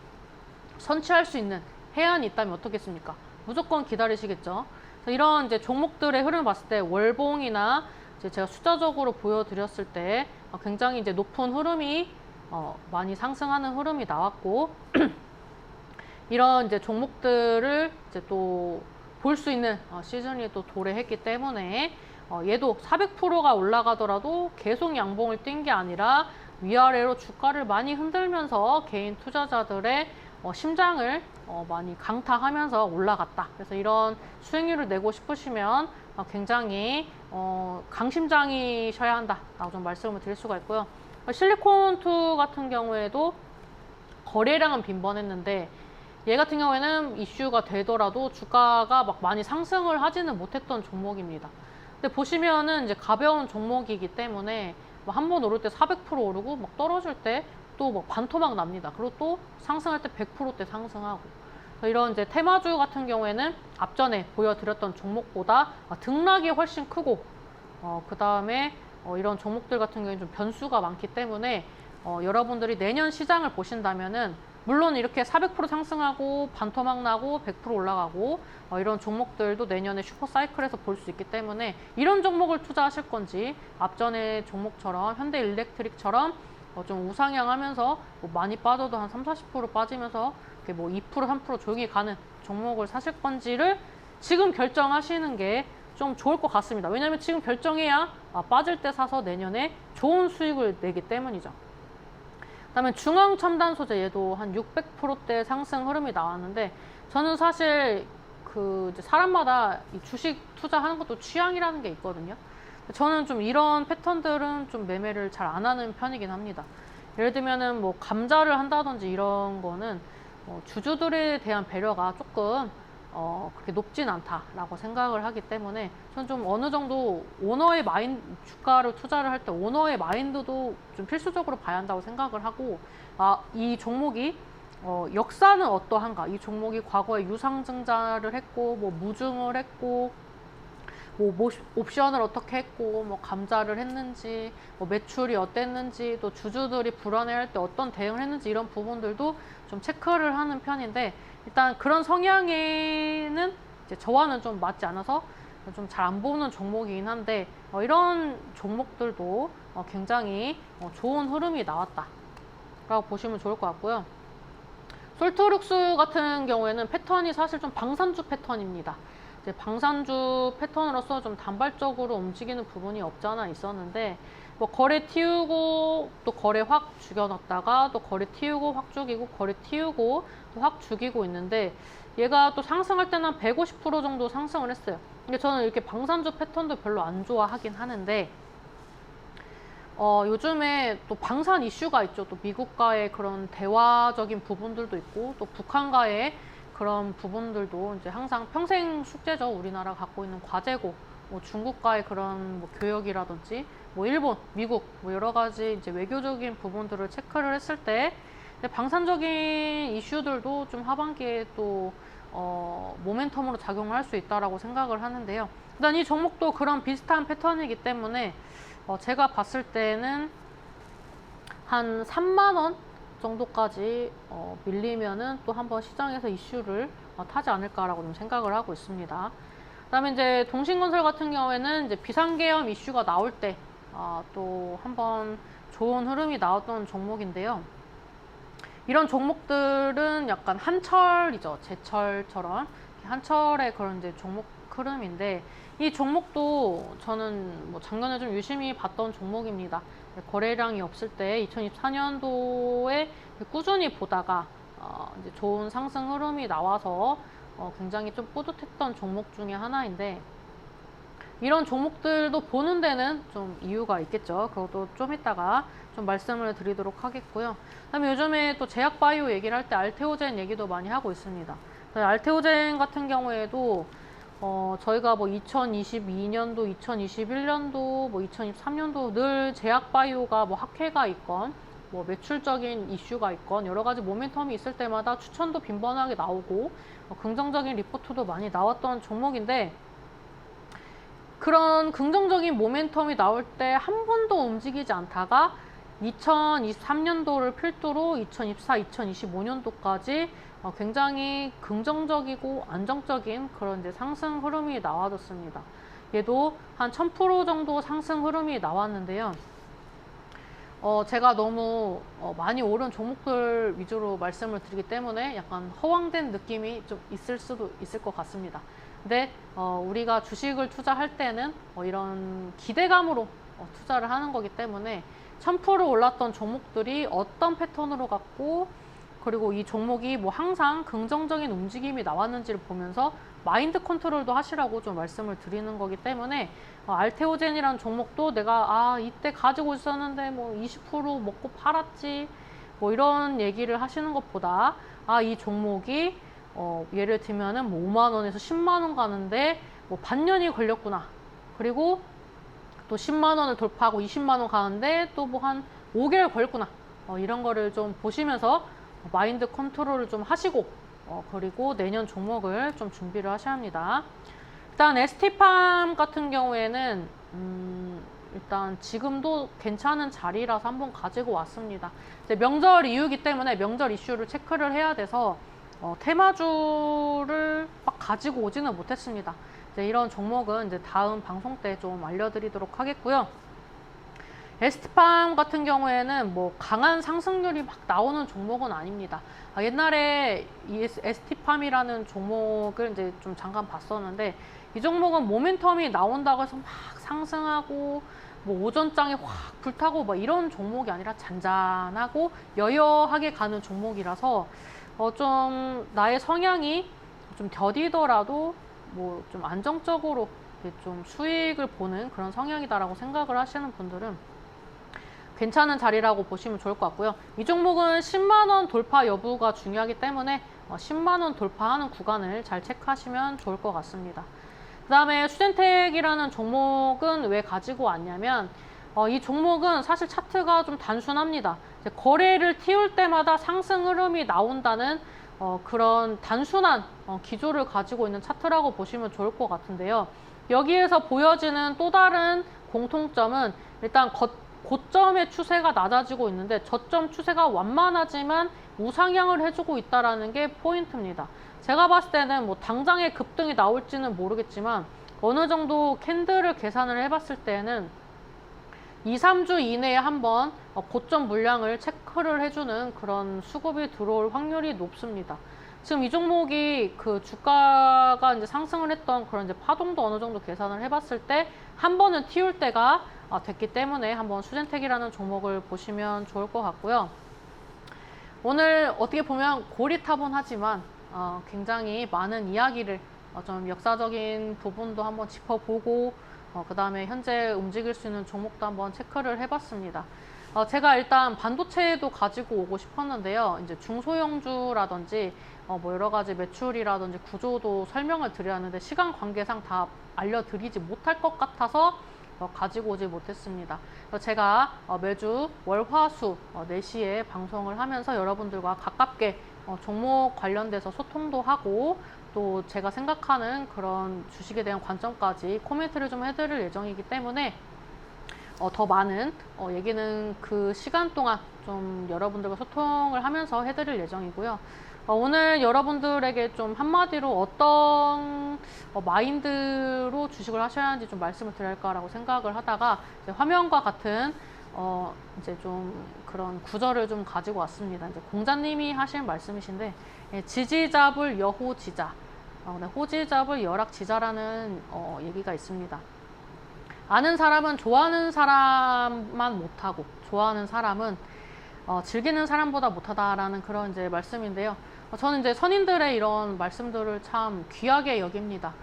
선취할 수 있는 해안이 있다면 어떻겠습니까? 무조건 기다리시겠죠. 그래서 이런 이제 종목들의 흐름을 봤을 때 월봉이나 이제 제가 숫자적으로 보여드렸을 때 굉장히 이제 높은 흐름이 많이 상승하는 흐름이 나왔고, 이런 이제 종목들을 이제 또 볼 수 있는 시즌이 또 도래했기 때문에 얘도 400%가 올라가더라도 계속 양봉을 뛴 게 아니라 위아래로 주가를 많이 흔들면서 개인 투자자들의 심장을 많이 강타하면서 올라갔다. 그래서 이런 수익률을 내고 싶으시면 굉장히 강심장이셔야 한다라고 좀 말씀을 드릴 수가 있고요. 실리콘2 같은 경우에도 거래량은 빈번했는데, 얘 같은 경우에는 이슈가 되더라도 주가가 막 많이 상승을 하지는 못했던 종목입니다. 근데 보시면은 이제 가벼운 종목이기 때문에 한 번 오를 때 400% 오르고 막 떨어질 때 또 막 반토막 납니다. 그리고 또 상승할 때 100%대 상승하고. 이런 이제 테마주 같은 경우에는 앞전에 보여드렸던 종목보다 등락이 훨씬 크고, 그 다음에 이런 종목들 같은 경우에는 좀 변수가 많기 때문에 여러분들이 내년 시장을 보신다면은, 물론 이렇게 400% 상승하고 반토막 나고 100% 올라가고 이런 종목들도 내년에 슈퍼사이클에서 볼 수 있기 때문에, 이런 종목을 투자하실 건지 앞전의 종목처럼 현대일렉트릭처럼 좀 우상향하면서 뭐 많이 빠져도 한 30-40% 빠지면서 이렇게 뭐 2% 3% 조용히 가는 종목을 사실 건지를 지금 결정하시는 게 좀 좋을 것 같습니다. 왜냐하면 지금 결정해야 빠질 때 사서 내년에 좋은 수익을 내기 때문이죠. 그다음에 중앙첨단 소재, 얘도 한 600%대 상승 흐름이 나왔는데, 저는 사실 이제 사람마다 이 주식 투자하는 것도 취향이라는 게 있거든요. 저는 좀 이런 패턴들은 좀 매매를 잘 안 하는 편이긴 합니다. 예를 들면은 뭐 감자를 한다든지 이런 거는 주주들에 대한 배려가 조금 그렇게 높진 않다라고 생각을 하기 때문에, 저는 좀 어느 정도 오너의 주가를 투자를 할 때 오너의 마인드도 좀 필수적으로 봐야 한다고 생각을 하고, 이 종목이 역사는 어떠한가, 이 종목이 과거에 유상증자를 했고, 뭐 무증을 했고, 뭐 옵션을 어떻게 했고, 뭐 감자를 했는지, 뭐 매출이 어땠는지, 또 주주들이 불안해할 때 어떤 대응을 했는지, 이런 부분들도 좀 체크를 하는 편인데, 일단 그런 성향에는 이제 저와는 좀 맞지 않아서 좀 잘 안 보는 종목이긴 한데, 이런 종목들도 굉장히 좋은 흐름이 나왔다라고 보시면 좋을 것 같고요. 솔트룩스 같은 경우에는 패턴이 사실 좀 방산주 패턴입니다. 이제 방산주 패턴으로서 좀 단발적으로 움직이는 부분이 없지 않아 있었는데, 뭐 거래 튀우고 또 거래 확 죽여놨다가 또 거래 튀우고 확 죽이고 거래 튀우고 또 확 죽이고 있는데, 얘가 또 상승할 때는 한 150% 정도 상승을 했어요. 근데 저는 이렇게 방산주 패턴도 별로 안 좋아하긴 하는데, 요즘에 또 방산 이슈가 있죠. 또 미국과의 그런 대화적인 부분들도 있고, 또 북한과의 그런 부분들도 이제 항상 평생 숙제죠. 우리나라가 갖고 있는 과제고, 뭐 중국과의 그런 뭐 교역이라든지, 뭐 일본, 미국, 뭐 여러 가지 이제 외교적인 부분들을 체크를 했을 때, 방산적인 이슈들도 좀 하반기에 또 모멘텀으로 작용을 할 수 있다라고 생각을 하는데요. 일단 이 종목도 그런 비슷한 패턴이기 때문에 제가 봤을 때는 한 3만 원 정도까지 밀리면은 또 한번 시장에서 이슈를 타지 않을까라고 좀 생각을 하고 있습니다. 그다음에 이제 동신건설 같은 경우에는 이제 비상계엄 이슈가 나올 때 또 한번 좋은 흐름이 나왔던 종목인데요. 이런 종목들은 약간 한철이죠. 제철처럼 한철의 그런 이제 종목 흐름인데, 이 종목도 저는 뭐 작년에 좀 유심히 봤던 종목입니다. 거래량이 없을 때 2024년도에 꾸준히 보다가 이제 좋은 상승 흐름이 나와서 굉장히 좀 뿌듯했던 종목 중에 하나인데, 이런 종목들도 보는 데는 좀 이유가 있겠죠. 그것도 좀 이따가 좀 말씀을 드리도록 하겠고요. 그다음에 요즘에 또 제약바이오 얘기를 할 때 알테오젠 얘기도 많이 하고 있습니다. 알테오젠 같은 경우에도 저희가 뭐 2022년도, 2021년도, 뭐 2023년도 늘 제약바이오가 뭐 학회가 있건 뭐 매출적인 이슈가 있건 여러 가지 모멘텀이 있을 때마다 추천도 빈번하게 나오고 긍정적인 리포트도 많이 나왔던 종목인데, 그런 긍정적인 모멘텀이 나올 때 한 번도 움직이지 않다가 2023년도를 필두로 2024, 2025년도까지 굉장히 긍정적이고 안정적인 그런 이제 상승 흐름이 나와줬습니다. 얘도 한 1000% 정도 상승 흐름이 나왔는데요. 제가 너무 많이 오른 종목들 위주로 말씀을 드리기 때문에 약간 허황된 느낌이 좀 있을 수도 있을 것 같습니다. 근데 우리가 주식을 투자할 때는 이런 기대감으로 투자를 하는 거기 때문에 1000% 올랐던 종목들이 어떤 패턴으로 갔고, 그리고 이 종목이 뭐 항상 긍정적인 움직임이 나왔는지를 보면서 마인드 컨트롤도 하시라고 좀 말씀을 드리는 거기 때문에, 알테오젠이라는 종목도 내가 이때 가지고 있었는데 뭐 20% 먹고 팔았지 뭐 이런 얘기를 하시는 것보다, 이 종목이 예를 들면은 뭐 5만 원에서 10만 원 가는데 뭐 반년이 걸렸구나, 그리고 또 10만 원을 돌파하고 20만 원 가는데 또 뭐 한 5개월 걸렸구나, 이런 거를 좀 보시면서 마인드 컨트롤을 좀 하시고, 그리고 내년 종목을 좀 준비를 하셔야 합니다. 일단 ST팜 같은 경우에는 일단 지금도 괜찮은 자리라서 한번 가지고 왔습니다. 이제 명절 이후이기 때문에 명절 이슈를 체크를 해야 돼서 테마주를 막 가지고 오지는 못했습니다. 이제 이런 종목은 이제 다음 방송 때 좀 알려드리도록 하겠고요. ST팜 같은 경우에는 뭐 강한 상승률이 막 나오는 종목은 아닙니다. 옛날에 이 ST팜이라는 종목을 이제 좀 잠깐 봤었는데, 이 종목은 모멘텀이 나온다고 해서 막 상승하고 뭐 오전장에 확 불타고 뭐 이런 종목이 아니라 잔잔하고 여여하게 가는 종목이라서 좀 나의 성향이 좀 더디더라도 뭐 좀 안정적으로 좀 수익을 보는 그런 성향이다라고 생각을 하시는 분들은 괜찮은 자리라고 보시면 좋을 것 같고요. 이 종목은 10만 원 돌파 여부가 중요하기 때문에 10만 원 돌파하는 구간을 잘 체크하시면 좋을 것 같습니다. 그 다음에 수젠텍이라는 종목은 왜 가지고 왔냐면 이 종목은 사실 차트가 좀 단순합니다. 이제 거래를 띄울 때마다 상승 흐름이 나온다는 그런 단순한 기조를 가지고 있는 차트라고 보시면 좋을 것 같은데요. 여기에서 보여지는 또 다른 공통점은 일단 고점의 추세가 낮아지고 있는데 저점 추세가 완만하지만 우상향을 해주고 있다는 게 포인트입니다. 제가 봤을 때는 뭐 당장의 급등이 나올지는 모르겠지만 어느 정도 캔들을 계산을 해봤을 때는 2, 3주 이내에 한번 고점 물량을 체크를 해주는 그런 수급이 들어올 확률이 높습니다. 지금 이 종목이 그 주가가 이제 상승을 했던 그런 이제 파동도 어느 정도 계산을 해봤을 때 한 번은 튀울 때가 됐기 때문에 한번 수젠텍이라는 종목을 보시면 좋을 것 같고요. 오늘 어떻게 보면 고리타분하지만 굉장히 많은 이야기를 좀 역사적인 부분도 한번 짚어보고 그 다음에 현재 움직일 수 있는 종목도 한번 체크를 해봤습니다. 제가 일단 반도체도 가지고 오고 싶었는데요. 이제 중소형주라든지 뭐 여러 가지 매출이라든지 구조도 설명을 드려야 하는데 시간 관계상 다 알려드리지 못할 것 같아서 가지고 오지 못했습니다. 제가 매주 월, 화, 수 4시에 방송을 하면서 여러분들과 가깝게 종목 관련돼서 소통도 하고 또 제가 생각하는 그런 주식에 대한 관점까지 코멘트를 좀 해드릴 예정이기 때문에 더 많은 얘기는 그 시간 동안 좀 여러분들과 소통을 하면서 해드릴 예정이고요. 오늘 여러분들에게 좀 한마디로 어떤 마인드로 주식을 하셔야 하는지 좀 말씀을 드릴까라고 생각을 하다가 이제 화면과 같은 이제 좀 그런 구절을 좀 가지고 왔습니다. 이제 공자님이 하신 말씀이신데 지지 잡을 여호지자, 호지 잡을 여락지자라는 얘기가 있습니다. 아는 사람은 좋아하는 사람만 못하고 좋아하는 사람은 즐기는 사람보다 못하다라는 그런 이제 말씀인데요. 저는 이제 선인들의 이런 말씀들을 참 귀하게 여깁니다.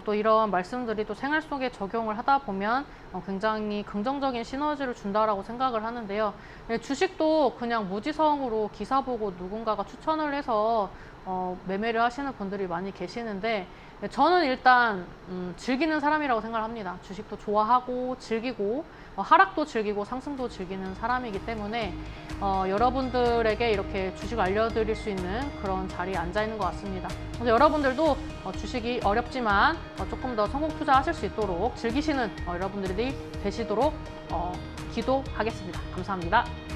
또 이런 말씀들이 또 생활 속에 적용을 하다 보면 굉장히 긍정적인 시너지를 준다라고 생각을 하는데요. 주식도 그냥 무지성으로 기사 보고 누군가가 추천을 해서 매매를 하시는 분들이 많이 계시는데 저는 일단 즐기는 사람이라고 생각을 합니다. 주식도 좋아하고 즐기고 하락도 즐기고 상승도 즐기는 사람이기 때문에 여러분들에게 이렇게 주식을 알려드릴 수 있는 그런 자리에 앉아 있는 것 같습니다. 그래서 여러분들도 주식이 어렵지만 조금 더 성공 투자하실 수 있도록 즐기시는 여러분들이 되시도록 기도하겠습니다. 감사합니다.